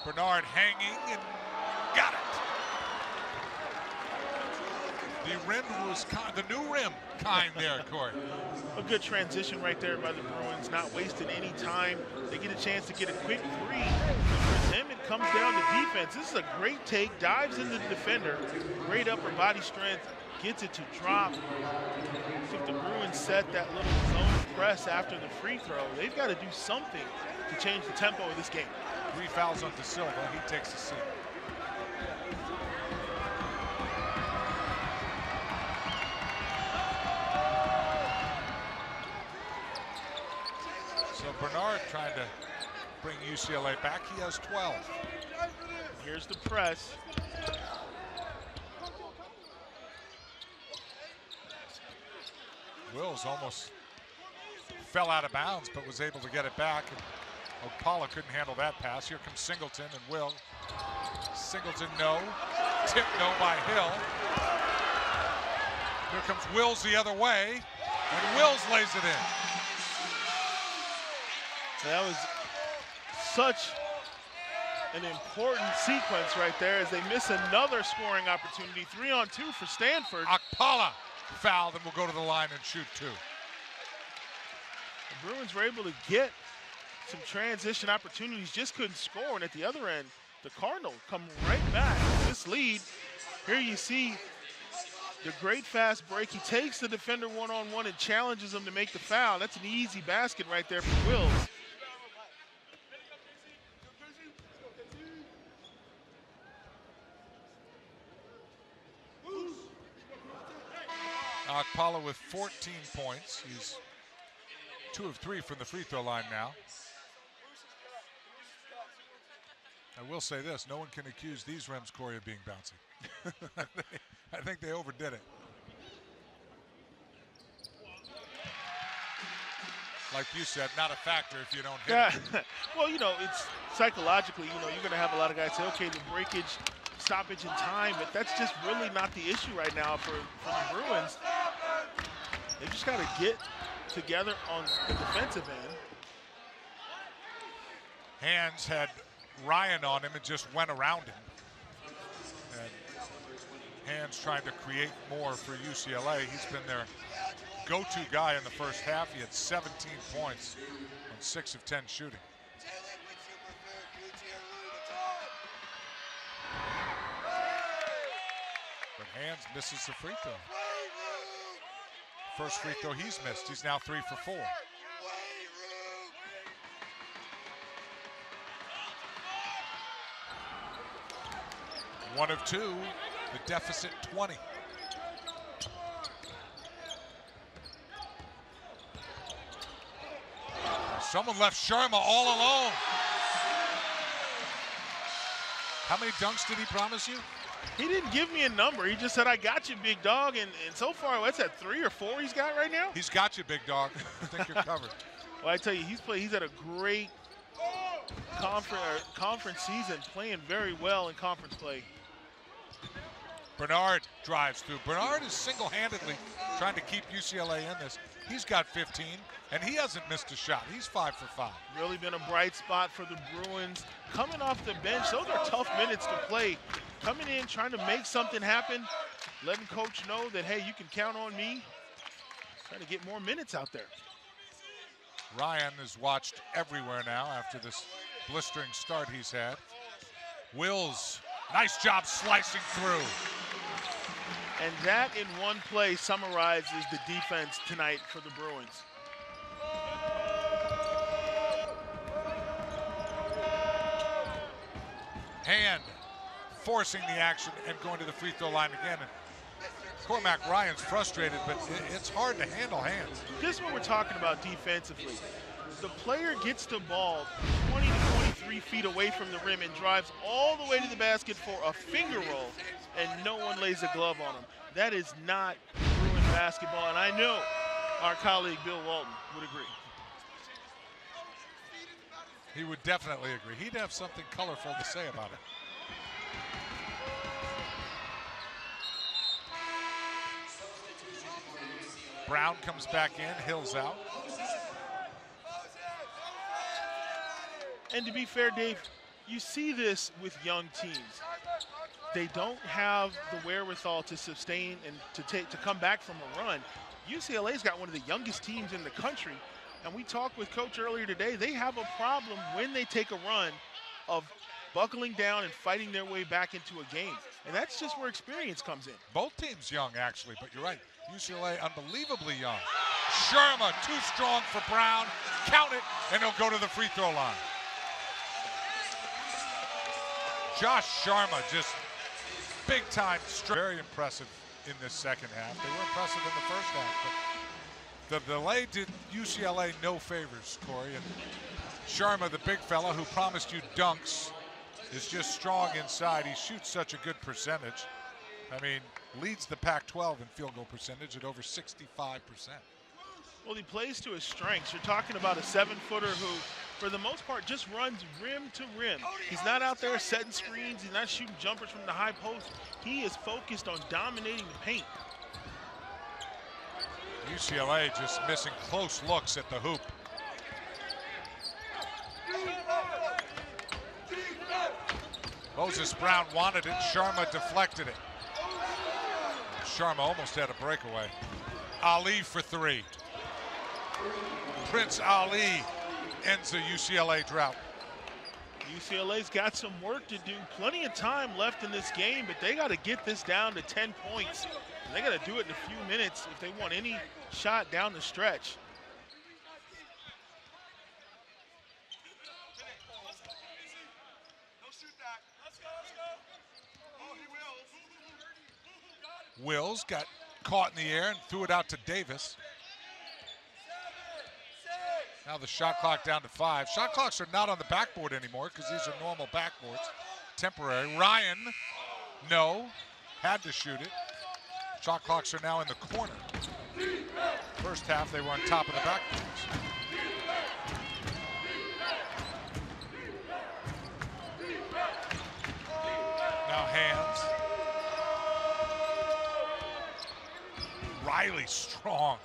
Bernard hanging and got it. The rim was the new rim kind there, Corey. A good transition right there by the Bruins, not wasting any time. They get a chance to get a quick 3. For them, it comes down to defense. This is a great take, dives into the defender, great upper body strength, gets it to drop. So if the Bruins set that little zone press after the free throw, they've got to do something to change the tempo of this game. 3 fouls on De Silva, he takes a seat. So Bernard trying to bring UCLA back. He has 12. Here's the press. Wills almost fell out of bounds, but was able to get it back. And Okpala couldn't handle that pass. Here comes Singleton and Will. Singleton, no. Tip, no by Hill. Here comes Wills the other way, and Wills lays it in. That was such an important sequence right there as they miss another scoring opportunity. 3-on-2 for Stanford. Okpala fouled and will go to the line and shoot 2. The Bruins were able to get some transition opportunities, just couldn't score. And at the other end, the Cardinals come right back. This lead, here you see the great fast break. He takes the defender one-on-one and challenges him to make the foul. That's an easy basket right there for Wills. Okpala with 14 points. He's 2 of 3 from the free throw line now. I will say this, no one can accuse these rims, Corey, of being bouncy. I think they overdid it. Like you said, not a factor if you don't hit it. Well, you know, it's psychologically, you know, you're going to have a lot of guys say, okay, the breakage, stoppage in time, but that's just really not the issue right now for the Bruins. They just got to get together on the defensive end. Hands had Ryan on him and just went around him. And Hands trying to create more for UCLA. He's been their go-to guy in the first half. He had 17 points on 6 of 10 shooting. But Hands misses the free throw. First free throw he's missed. He's now 3 for 4. One of 2, the deficit 20. Someone left Sharma all alone. How many dunks did he promise you? He didn't give me a number. He just said, I got you, big dog. And so far, what's that, 3 or 4 he's got right now? He's got you, big dog. I think you're covered. Well, I tell you, he's had a great conference season, playing very well in conference play. Bernard drives through. Bernard is single-handedly trying to keep UCLA in this. He's got 15, and he hasn't missed a shot. He's 5 for 5. Really been a bright spot for the Bruins. Coming off the bench, those are tough minutes to play. Coming in, trying to make something happen, letting coach know that, hey, you can count on me. Trying to get more minutes out there. Ryan is watched everywhere now after this blistering start he's had. Wills, nice job slicing through. And that in one play summarizes the defense tonight for the Bruins. Hand forcing the action and going to the free throw line again. And Cormac Ryan's frustrated, but it's hard to handle hands. This is what we're talking about defensively. The player gets the ball 20 to 23 feet away from the rim and drives all the way to the basket for a finger roll, and no one lays a glove on him. That is not Bruin basketball, and I know our colleague Bill Walton would agree. He would definitely agree. He'd have something colorful to say about it. Brown comes back in, Hill's out. And to be fair, Dave, you see this with young teams. They don't have the wherewithal to sustain and to come back from a run. UCLA's got one of the youngest teams in the country, and we talked with Coach earlier today. They have a problem when they take a run of buckling down and fighting their way back into a game. And that's just where experience comes in. Both teams young, actually, but you're right. UCLA unbelievably young. Sharma, too strong for Brown. Count it, and he'll go to the free throw line. Josh Sharma just big time, very impressive in this second half. They were impressive in the first half, but the delay did UCLA no favors, Corey. And Sharma, the big fella who promised you dunks, is just strong inside. He shoots such a good percentage. I mean, leads the Pac-12 in field goal percentage at over 65%. Well, he plays to his strengths. You're talking about a 7-footer who, for the most part, just runs rim to rim. He's not out there setting screens. He's not shooting jumpers from the high post. He is focused on dominating the paint. UCLA just missing close looks at the hoop. Moses Brown wanted it. Sharma deflected it. Sharma almost had a breakaway. Ali for 3. Prince Ali ends the UCLA drought. UCLA's got some work to do. Plenty of time left in this game, but they got to get this down to 10 points. And they got to do it in a few minutes if they want any shot down the stretch. Wills got caught in the air and threw it out to Davis. Now the shot clock down to 5. Shot clocks are not on the backboard anymore because these are normal backboards. Temporary. Ryan, no, had to shoot it. Shot clocks are now in the corner. First half they were on top of the backboards. Now hands. Riley strong.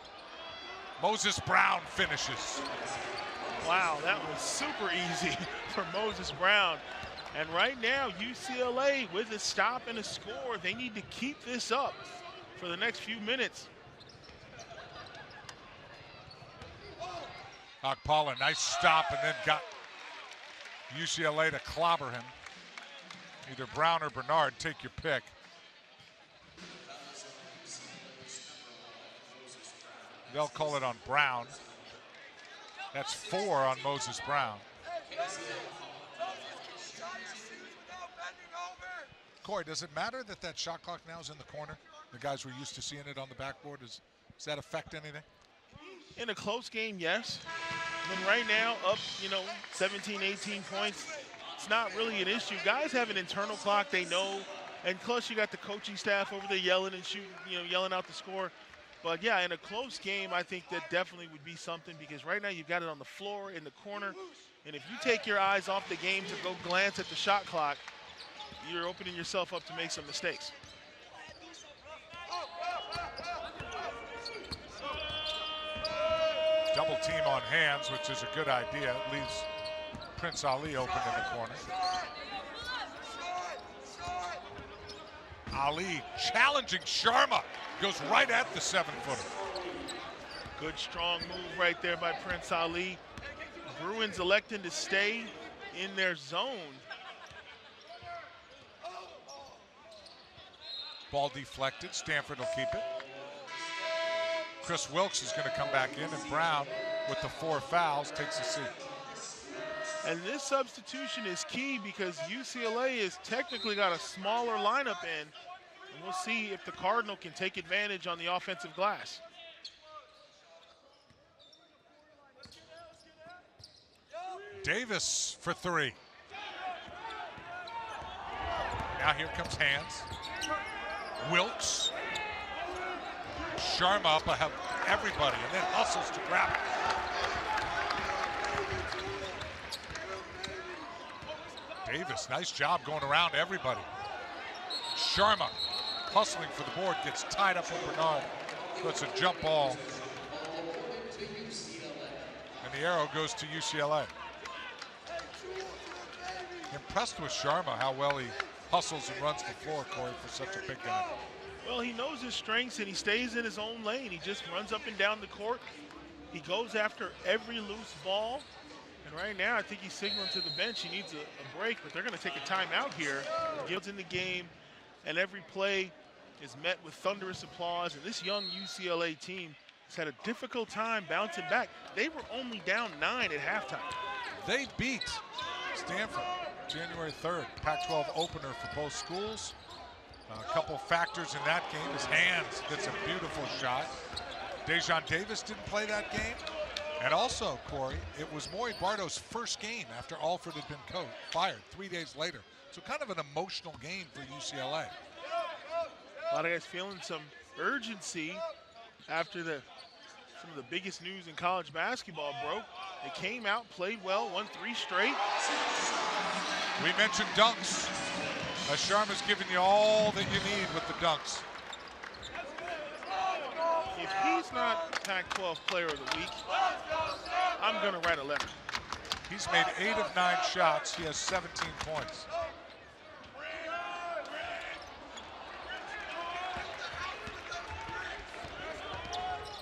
Moses Brown finishes. Wow, that was super easy for Moses Brown. And right now, UCLA, with a stop and a score, they need to keep this up for the next few minutes. Akpala, nice stop, and then got UCLA to clobber him. Either Brown or Bernard, take your pick. They'll call it on Brown. That's 4 on Moses Brown. Corey, does it matter that that shot clock now is in the corner? The guys were used to seeing it on the backboard. Does that affect anything? In a close game, yes. I mean, right now, up, 17, 18 points, it's not really an issue. Guys have an internal clock, they know, and plus you got the coaching staff over there yelling and shooting, yelling out the score. But yeah, in a close game, I think that definitely would be something because right now you've got it on the floor in the corner. And if you take your eyes off the game to go glance at the shot clock, you're opening yourself up to make some mistakes. Double team on hands, which is a good idea. It leaves Prince Ali open in the corner. Ali challenging Sharma. Goes right at the 7-footer. Good strong move right there by Prince Ali. Bruins electing to stay in their zone. Ball deflected. Stanford will keep it. Chris Wilkes is going to come back in, and Brown, with the 4 fouls, takes a seat. And this substitution is key because UCLA has technically got a smaller lineup in, and we'll see if the Cardinal can take advantage on the offensive glass. Davis for 3. Now here comes Hands. Wilkes. Sharma up ahead of everybody and then hustles to grab it. Davis, nice job going around everybody. Sharma hustling for the board, gets tied up with Bernard. So it's a jump ball. And the arrow goes to UCLA. Impressed with Sharma, how well he hustles and runs the floor, Corey, for such a big guy. Well, he knows his strengths and he stays in his own lane. He just runs up and down the court. He goes after every loose ball. And right now, I think he's signaling to the bench he needs a break, but they're going to take a timeout here. Gil's in the game, and every play is met with thunderous applause. And this young UCLA team has had a difficult time bouncing back. They were only down 9 at halftime. They beat Stanford January 3rd, Pac-12 opener for both schools. A couple factors in that game. His hands, that's a beautiful shot. Dejon Davis didn't play that game. And also, Corey, it was Maury Bardo's first game after Alford had been fired 3 days later. So kind of an emotional game for UCLA. A lot of guys feeling some urgency after some of the biggest news in college basketball broke. They came out, played well, won 3 straight. We mentioned dunks. Sharma's giving you all that you need with the dunks. If he's not Pac-12 Player of the Week, I'm going to write a letter. He's made 8 of 9 shots. He has 17 points.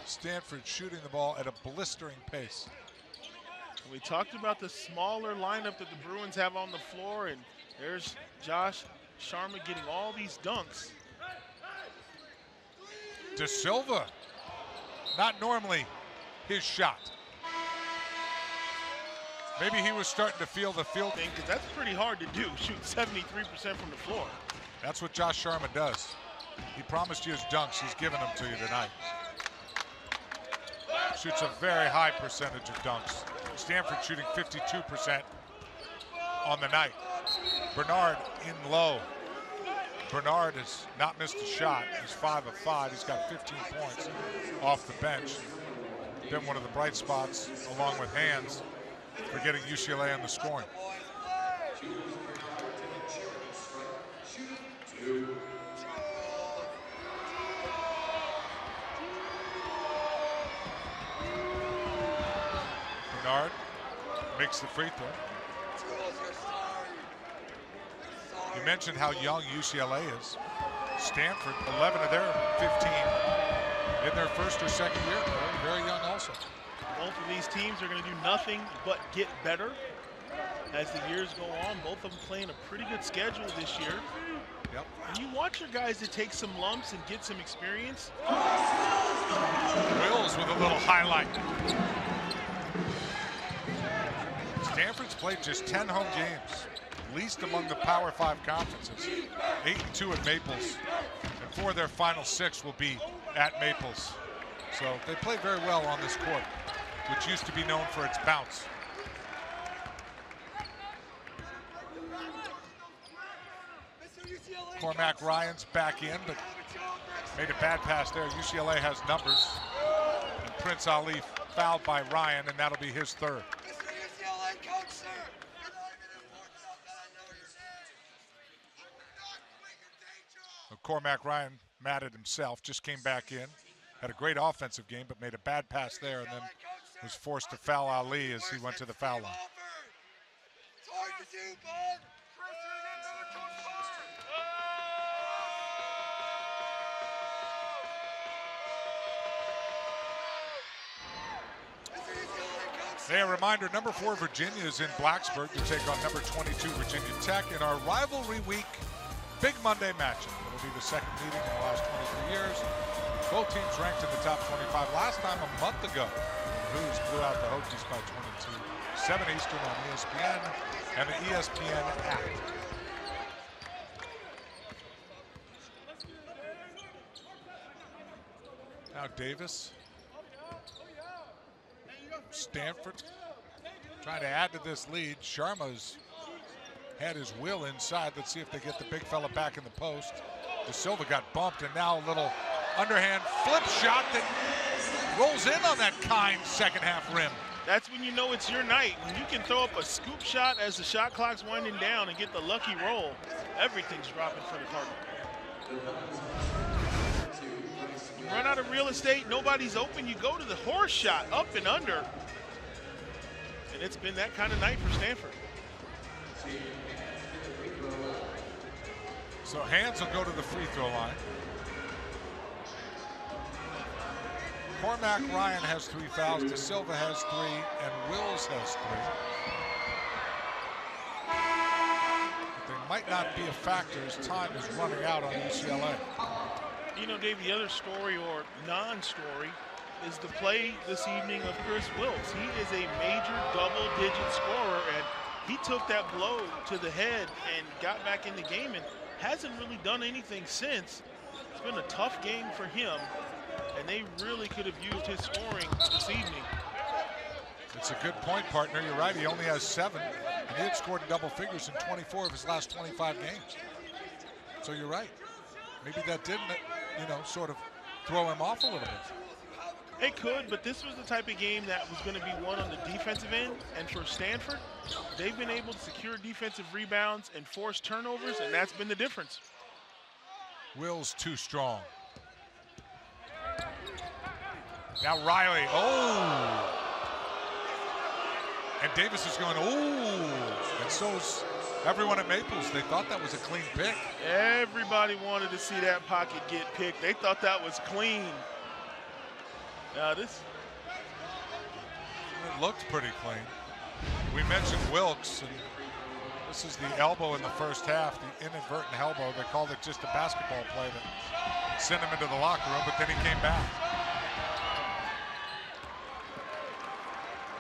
Stanford shooting the ball at a blistering pace. We talked about the smaller lineup that the Bruins have on the floor, and there's Josh Sharma getting all these dunks. De Silva, not normally his shot. Maybe he was starting to feel the field thing, because that's pretty hard to do, shoot 73% from the floor. That's what Josh Sharma does. He promised you his dunks, he's giving them to you tonight. Shoots a very high percentage of dunks. Stanford shooting 52% on the night. Bernard in low. Bernard has not missed a shot. He's 5 of 5. He's got 15 points off the bench. Been one of the bright spots, along with Hands, for getting UCLA on the scoring. Bernard makes the free throw. You mentioned how young UCLA is. Stanford, 11 of their 15 in their first or second year. Very young also. Both of these teams are going to do nothing but get better as the years go on. Both of them playing a pretty good schedule this year. Yep. And you want your guys to take some lumps and get some experience. Wills with a little highlight. Stanford's played just 10 home games, least among the Power 5 conferences. 8-2 at Maples, and 4 of their final 6 will be at Maples. So they play very well on this court, which used to be known for its bounce. Cormac Ryan's back in, but made a bad pass there. UCLA has numbers. And Prince Ali fouled by Ryan, and that'll be his 3rd. Cormac Ryan mad at himself, just came back in, had a great offensive game, but made a bad pass there and then was forced to foul Ali as he went to the foul line. It's hard to do, bud. Hey, a reminder, number 4 Virginia is in Blacksburg to take on number 22 Virginia Tech in our rivalry week big Monday matchup. It'll be the second meeting in the last 23 years. Both teams ranked in the top 25. Last time a month ago, the Hoos blew out the Hokies by 22. 7 Eastern on ESPN and the ESPN app. Now Davis. Stanford trying to add to this lead. Sharma's had his will inside. Let's see if they get the big fella back in the post. De Silva got bumped, and now a little underhand flip shot that rolls in on that kind second half rim. That's when you know it's your night. When you can throw up a scoop shot as the shot clock's winding down and get the lucky roll, everything's dropping for the Cardinals. You run out of real estate, nobody's open, you go to the horse shot, up and under. And it's been that kind of night for Stanford. So Hands will go to the free throw line. Cormac Ryan has 3 fouls, De Silva has 3, and Wills has 3. But they might not be a factor as time is running out on UCLA. You know, Dave, the other story or non-story is the play this evening of Chris Wills. He is a major double-digit scorer, and he took that blow to the head and got back in the game and hasn't really done anything since. It's been a tough game for him, and they really could have used his scoring this evening. It's a good point, partner. You're right. He only has 7, and he had scored in double figures in 24 of his last 25 games. So you're right. Maybe that didn't, sort of throw him off a little bit. It could, but this was the type of game that was going to be won on the defensive end. And for Stanford, they've been able to secure defensive rebounds and force turnovers, and that's been the difference. Will's too strong. Now Riley, oh! And Davis is going, oh! And so's everyone at Maples. They thought that was a clean pick. Everybody wanted to see that pocket get picked. They thought that was clean. Now it looked pretty clean. We mentioned Wilkes, and this is the elbow in the first half, the inadvertent elbow. They called it just a basketball play that sent him into the locker room, but then he came back.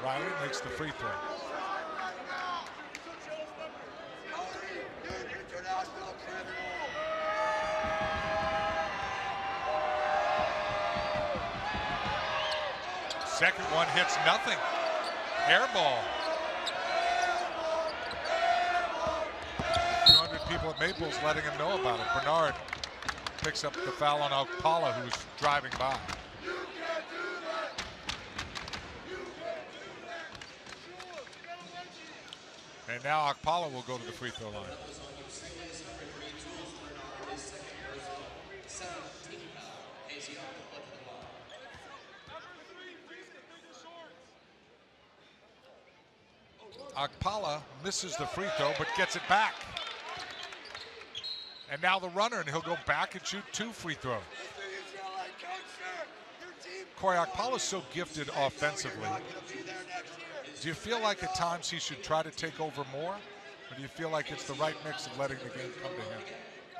Riley makes the free throw. Second one hits nothing. Air ball. 200 people at Maples letting him know about it. Bernard picks up the foul on Alcala, who's driving by. And now Akpala will go to the free throw line. Akpala misses the free throw, but gets it back. And now the runner, and he'll go back and shoot 2 free throws. Corey, Akpala's so gifted offensively. Do you feel like at times he should try to take over more? Or do you feel like it's the right mix of letting the game come to him?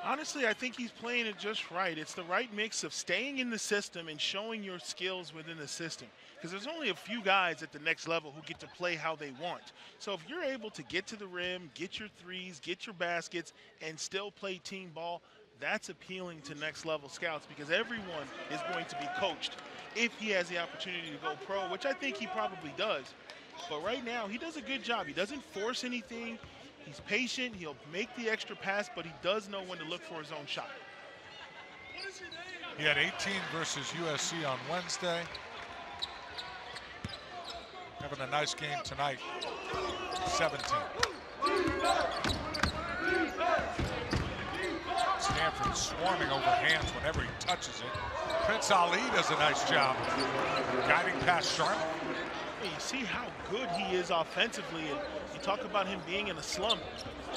Honestly, I think he's playing it just right. It's the right mix of staying in the system and showing your skills within the system. Because there's only a few guys at the next level who get to play how they want. So if you're able to get to the rim, get your threes, get your baskets, and still play team ball, that's appealing to next level scouts because everyone is going to be coached if he has the opportunity to go pro, which I think he probably does. But right now, he does a good job. He doesn't force anything. He's patient. He'll make the extra pass, but he does know when to look for his own shot. He had 18 versus USC on Wednesday. Having a nice game tonight, 17. Stanford swarming over hands whenever he touches it. Prince Ali does a nice job guiding past Sharma. You see how good he is offensively, and you talk about him being in a slump.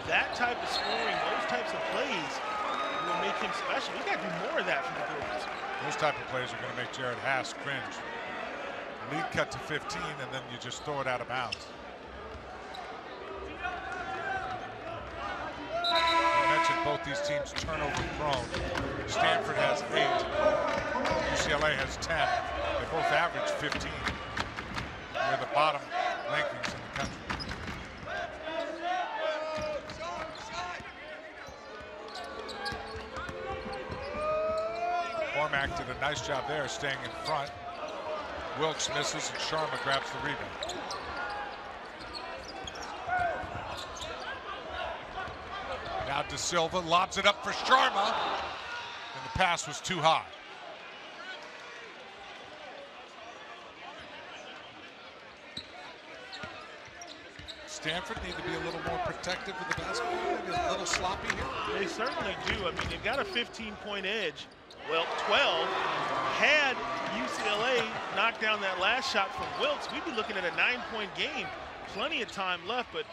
That type of scoring, those types of plays will make him special. We got to do more of that for the Bruins. Those type of plays are going to make Jared Haas cringe. Lead cut to 15, and then you just throw it out of bounds. I mentioned both these teams turnover prone. Stanford has 8. UCLA has 10. They both average 15. They're the bottom rankings in the country. Cormack did a nice job there staying in front. Wilkes misses and Sharma grabs the rebound. Now De Silva lobs it up for Sharma, and the pass was too high. Stanford need to be a little more protective with the basketball, maybe a little sloppy here. They certainly do. I mean, they've got a 15-point edge. Well, 12. Had UCLA knocked down that last shot from Wilkes, we'd be looking at a 9-point game. Plenty of time left, but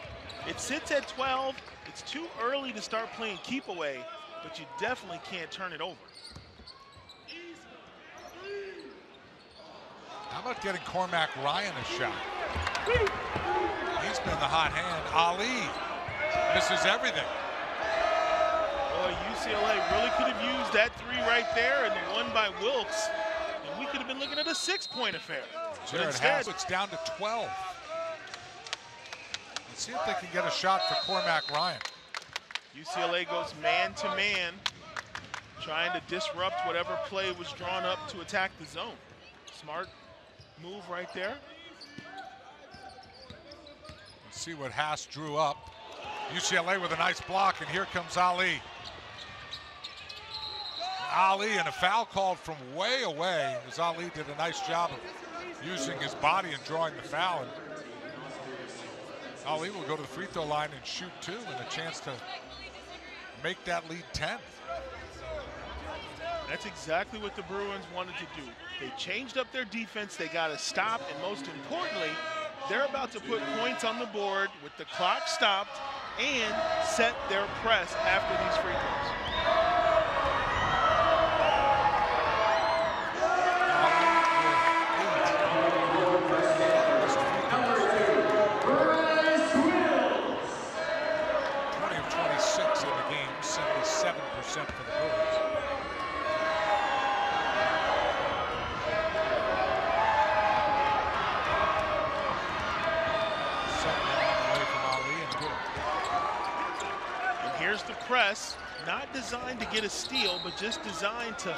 it sits at 12. It's too early to start playing keep away, but you definitely can't turn it over. How about getting Cormac Ryan a shot? He's been the hot hand. Ali misses everything. Boy, UCLA really could have used that 3 right there and the one by Wilkes, and we could have been looking at a 6-point affair. Jared Haas, it's down to 12. Let's see if they can get a shot for Cormac Ryan. UCLA goes man-to-man, trying to disrupt whatever play was drawn up to attack the zone. Smart move right there. Let's see what Haas drew up. UCLA with a nice block, and here comes Ali. Ali, and a foul called from way away, as Ali did a nice job of using his body and drawing the foul. And Ali will go to the free throw line and shoot 2, and a chance to make that lead 10. That's exactly what the Bruins wanted to do. They changed up their defense, they got to stop, and most importantly, they're about to put points on the board with the clock stopped and set their press after these free throws. For the Bruins. Away from Ali and good. And here's the press, not designed to get a steal, but just designed to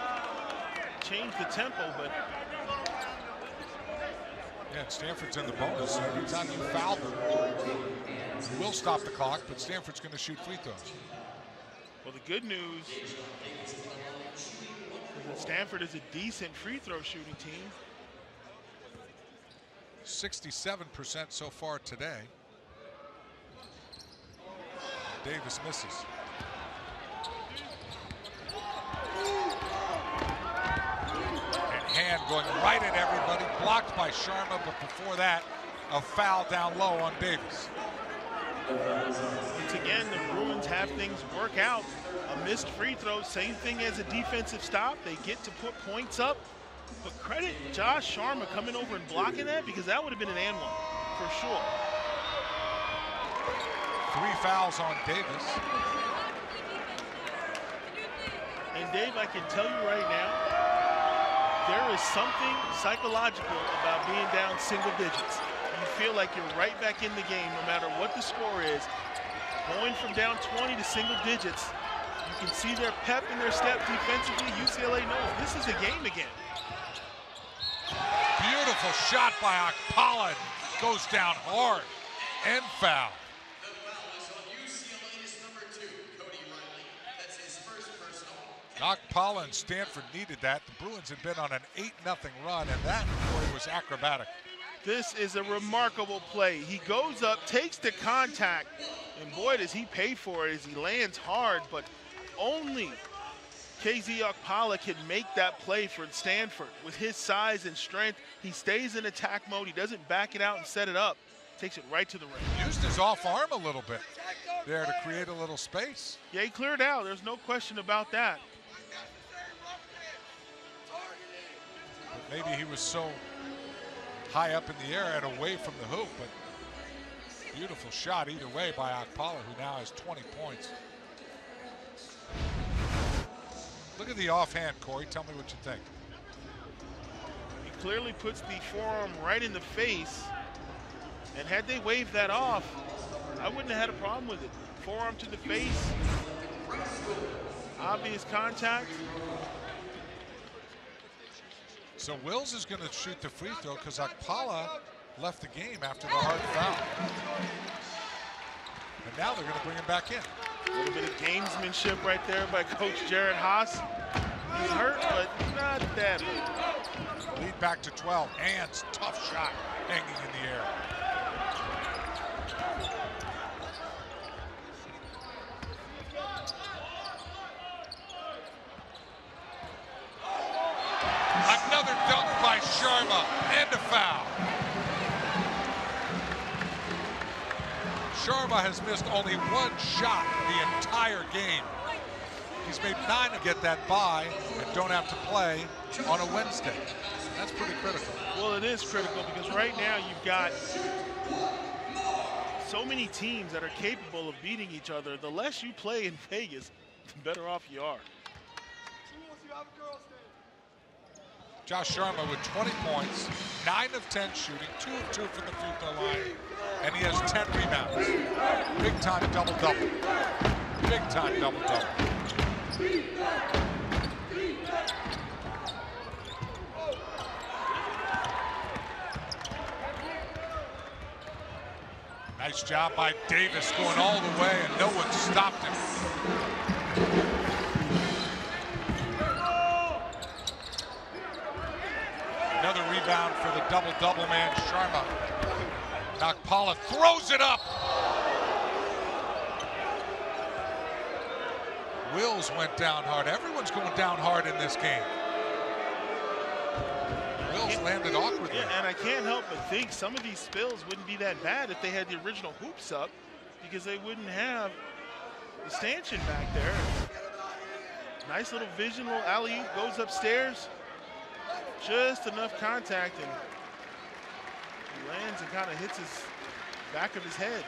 change the tempo. But yeah, Stanford's in the bonus. Every time you foul them, you will stop the clock, but Stanford's going to shoot free throws. Well, the good news is that Stanford is a decent free throw shooting team. 67% so far today. Davis misses. And Hand going right at everybody, blocked by Sharma, but before that, a foul down low on Davis. Once again, the Bruins have things work out. A missed free throw, same thing as a defensive stop. They get to put points up. But credit Josh Sharma coming over and blocking that, because that would have been an and one for sure. 3 fouls on Davis. And Dave, I can tell you right now, there is something psychological about being down single digits. You feel like you're right back in the game no matter what the score is. Going from down 20 to single digits, you can see their pep in their step defensively. UCLA knows this is a game again. Beautiful shot by Okpala. Goes down hard and foul. Okpala and Stanford needed that. The Bruins had been on an 8-0 run, and that play was acrobatic. This is a remarkable play. He goes up, takes the contact, and boy, does he pay for it as he lands hard, but only KZ Okpala can make that play for Stanford. With his size and strength, he stays in attack mode. He doesn't back it out and set it up. Takes it right to the rim. Used his off arm a little bit there to create a little space. Yeah, he cleared out. There's no question about that. But maybe he was so high up in the air and away from the hoop, but beautiful shot either way by Okpala, who now has 20 points. Look at the offhand, Corey. Tell me what you think. He clearly puts the forearm right in the face. And had they waved that off, I wouldn't have had a problem with it. Forearm to the face, obvious contact. So Wills is going to shoot the free throw because Okpala left the game after the hard foul. And now they're going to bring him back in. A little bit of gamesmanship right there by Coach Jared Haas. He's hurt, but not that hurt. Lead back to 12. Hands, tough shot, hanging in the air. Another dunk by Sharma, and a foul. Sharma has missed only one shot the entire game. He's made 9 to get that bye and don't have to play on a Wednesday. That's pretty critical. Well, it is critical because right now you've got so many teams that are capable of beating each other. The less you play in Vegas, the better off you are. Josh Sharma with 20 points, 9 of 10 shooting, 2 of 2 from the free throw line, and he has 10 rebounds. Big time double-double. Big time double-double. Nice job by Davis going all the way, and no one stopped him. Another rebound for the double-double man, Sharma. Okpala throws it up. Wills went down hard. Everyone's going down hard in this game. Wills landed awkwardly. Yeah, and I can't help but think some of these spills wouldn't be that bad if they had the original hoops up, because they wouldn't have the stanchion back there. Nice little vision, little alley-oop, goes upstairs. Just enough contact, and he lands and kind of hits his back of his head.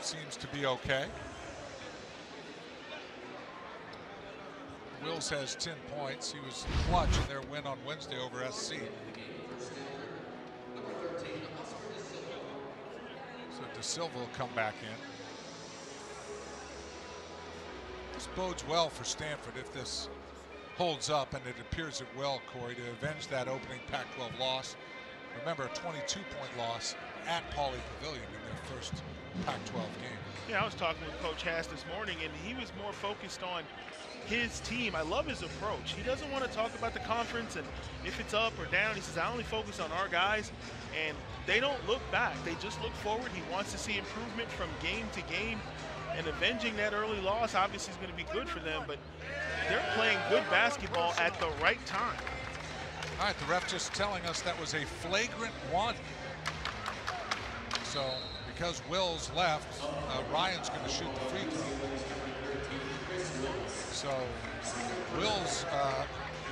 Seems to be okay. Wills has 10 points. He was clutch in their win on Wednesday over SC. So De Silva will come back in. This bodes well for Stanford if this holds up, and it appears it will, Corey, to avenge that opening Pac-12 loss. Remember, a 22-point loss at Pauley Pavilion in their first Pac-12 game. Yeah, I was talking with Coach Haas this morning, and he was more focused on his team. I love his approach. He doesn't want to talk about the conference and if it's up or down. He says, I only focus on our guys, and they don't look back. They just look forward. He wants to see improvement from game to game, and avenging that early loss obviously is going to be good for them, but they're playing good basketball at the right time. All right, the ref just telling us that was a flagrant 1. So because Wills left, Ryan's going to shoot the free throw. So Wills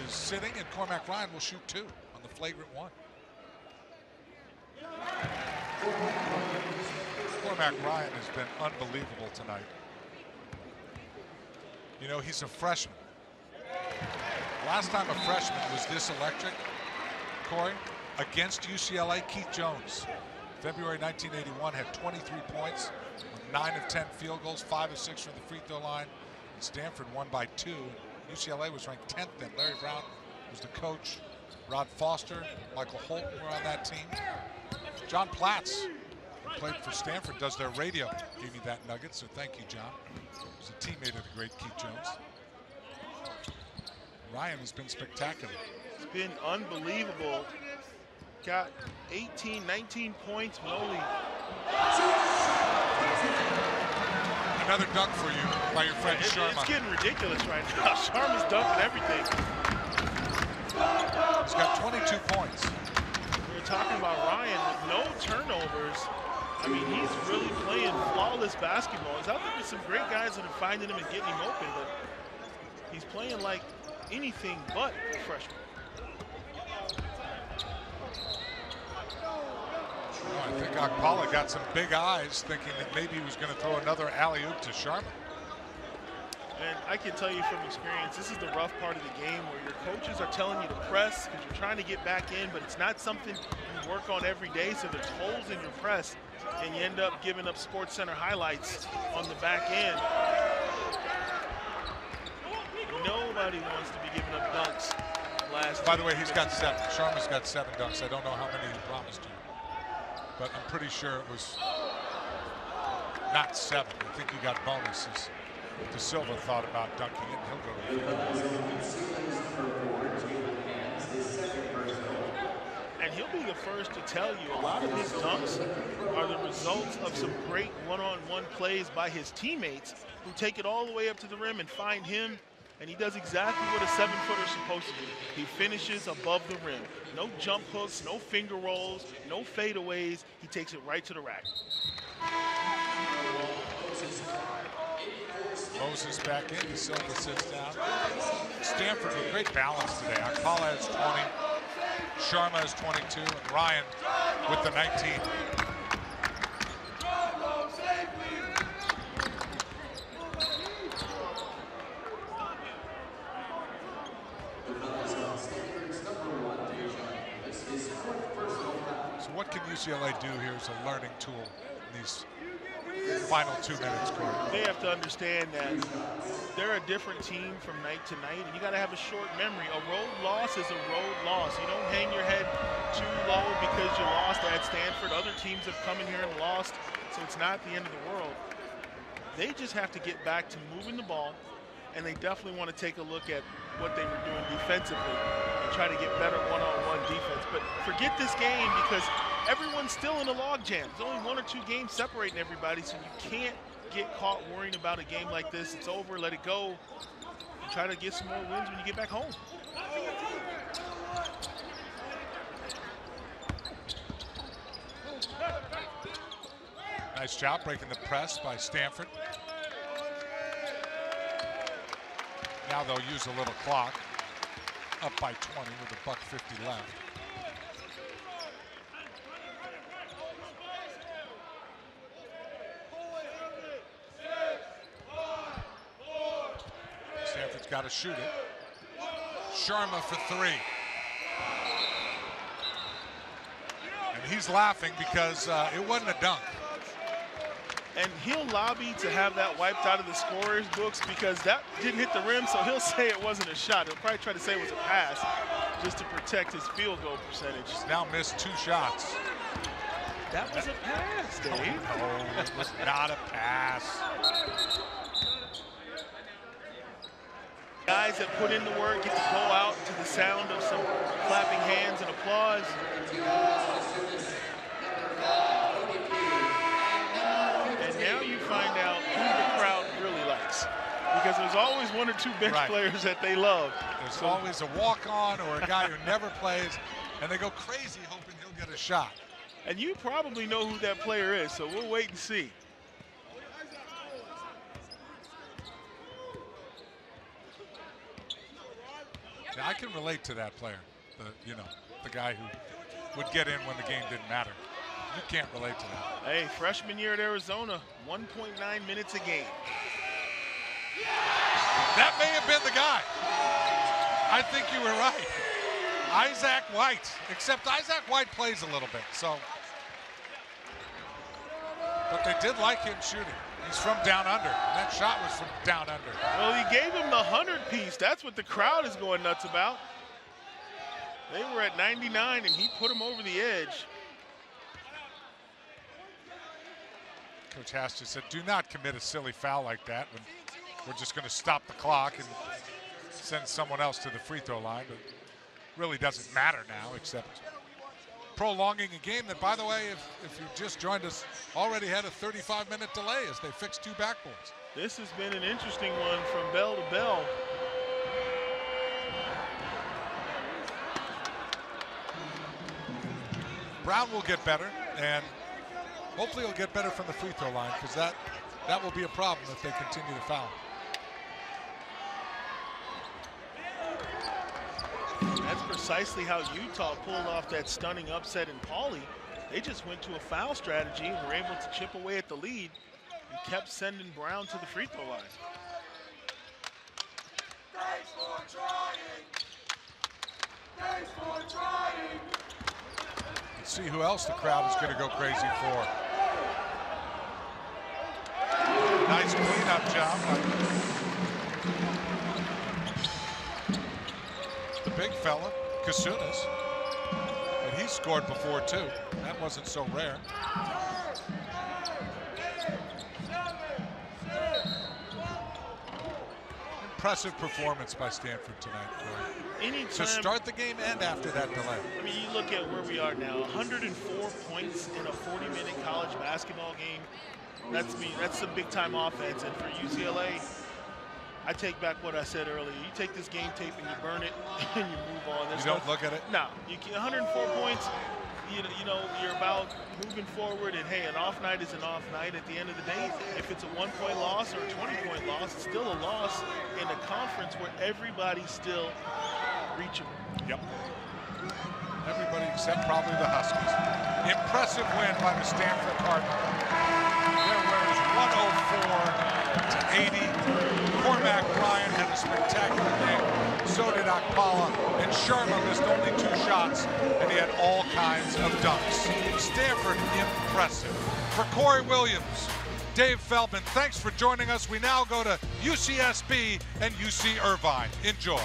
is sitting, and Cormac Ryan will shoot 2 on the flagrant 1. Cormac Ryan has been unbelievable tonight. You know, he's a freshman. Last time a freshman was this electric, Corey, against UCLA, Keith Jones. February 1981, had 23 points, 9 of 10 field goals, 5 of 6 from the free throw line. And Stanford won by 2. UCLA was ranked 10th then. Larry Brown was the coach. Rod Foster, Michael Holton were on that team. John Platts, who played for Stanford, does their radio. Gave me that nugget, so thank you, John. He was a teammate of the great Keith Jones. Ryan has been spectacular. It's been unbelievable. Got 18, 19 points, but only Another dunk for you by your friend Sharma. It's getting ridiculous right now. Sharma's dunking everything. He's got 22 points. We were talking about Ryan with no turnovers. I mean, he's really playing flawless basketball. He's out there with some great guys that are finding him and getting him open, but he's playing like anything but a freshman. I think Akpala got some big eyes thinking that maybe he was going to throw another alley-oop to Sharma. And I can tell you from experience, this is the rough part of the game where your coaches are telling you to press because you're trying to get back in, but it's not something you work on every day, so there's holes in your press, and you end up giving up SportsCenter highlights on the back end. Nobody wants to be giving up dunks. By the way, he's got 7. Sharma's got 7 dunks. I don't know how many he promised you, but I'm pretty sure it was not 7. I think he got bonuses. De Silva thought about dunking it. He'll go to and he'll be the first to tell you a lot of his dunks are the results of some great one-on-one plays by his teammates who take it all the way up to the rim and find him, and he does exactly what a 7-footer is supposed to do. He finishes above the rim. No jump hooks, no finger rolls, no fadeaways. He takes it right to the rack. Moses back in. De Silva sits down. Stanford with great balance today. Akpala has 20. Sharma has 22. And Ryan with the 19. So what can UCLA do here as a learning tool in these final 2 minutes, Corey? They have to understand that they're a different team from night to night, and you got to have a short memory. A road loss is a road loss. You don't hang your head too low because you lost at Stanford. Other teams have come in here and lost, so it's not the end of the world. They just have to get back to moving the ball, and they definitely want to take a look at what they were doing defensively and try to get better one-on-one defense. But forget this game because everyone's still in a log jam. There's only 1 or 2 games separating everybody, so you can't get caught worrying about a game like this. It's over, let it go, and try to get some more wins when you get back home. Nice job breaking the press by Stanford. Now they'll use a little clock. Up by 20 with $1:50 left. Stanford's got to shoot it. Sharma for 3. And he's laughing because it wasn't a dunk. And he'll lobby to have that wiped out of the scorer's books because that didn't hit the rim, so he'll say it wasn't a shot. He'll probably try to say it was a pass just to protect his field goal percentage. He's now missed 2 shots. That was a pass, Dave. No, it was not a pass. Guys that put in the work get to go out to the sound of some clapping hands and applause. And now you find out who the crowd really likes. Because there's always 1 or 2 bench players that they love. There's always a walk-on or a guy who never plays, and they go crazy hoping he'll get a shot. And you probably know who that player is, so we'll wait and see. I can relate to that player, the guy who would get in when the game didn't matter. You can't relate to that. Hey, freshman year at Arizona, 1.9 minutes a game. That may have been the guy. I think you were right. Isaac White, except Isaac White plays a little bit, so. But they did like him shooting. He's from down under. That shot was from down under. Well, he gave him the 100-piece. That's what the crowd is going nuts about. They were at 99, and he put him over the edge. Coach Hastert said, do not commit a silly foul like that when we're just going to stop the clock and send someone else to the free throw line. But it really doesn't matter now, except prolonging a game that, by the way, if you just joined us, already had a 35-minute delay as they fixed 2 backboards. This has been an interesting one from bell to bell. Brown will get better, and hopefully he'll get better from the free throw line, because that will be a problem if they continue to foul. That's precisely how Utah pulled off that stunning upset in Pauley. They just went to a foul strategy and were able to chip away at the lead and kept sending Brown to the free throw line. Thanks for trying. Thanks for trying. Let's see who else the crowd is going to go crazy for. Nice cleanup job by the big fella, Kasunas. And he scored before, too. That wasn't so rare. Impressive performance by Stanford tonight, Corey. To start the game and after that delay. I mean, you look at where we are now, 104 points in a 40-minute college basketball game. That's some big-time offense. And for UCLA, I take back what I said earlier. You take this game tape and you burn it and you move on. You don't look at it? No. 104 points, you know, you're about moving forward, and hey, an off night is an off night. At the end of the day, if it's a 1-point loss or a 20-point loss, it's still a loss in a conference where everybody's still reachable. Yep. Everybody except probably the Huskies. Impressive win by the Stanford Cardinals. Their winners 104-80. Cormac Bryant had a spectacular game. So did Akpala. And Sharma missed only 2 shots, and he had all kinds of dunks. Stanford, impressive. For Corey Williams, Dave Feldman, thanks for joining us. We now go to UCSB and UC Irvine. Enjoy.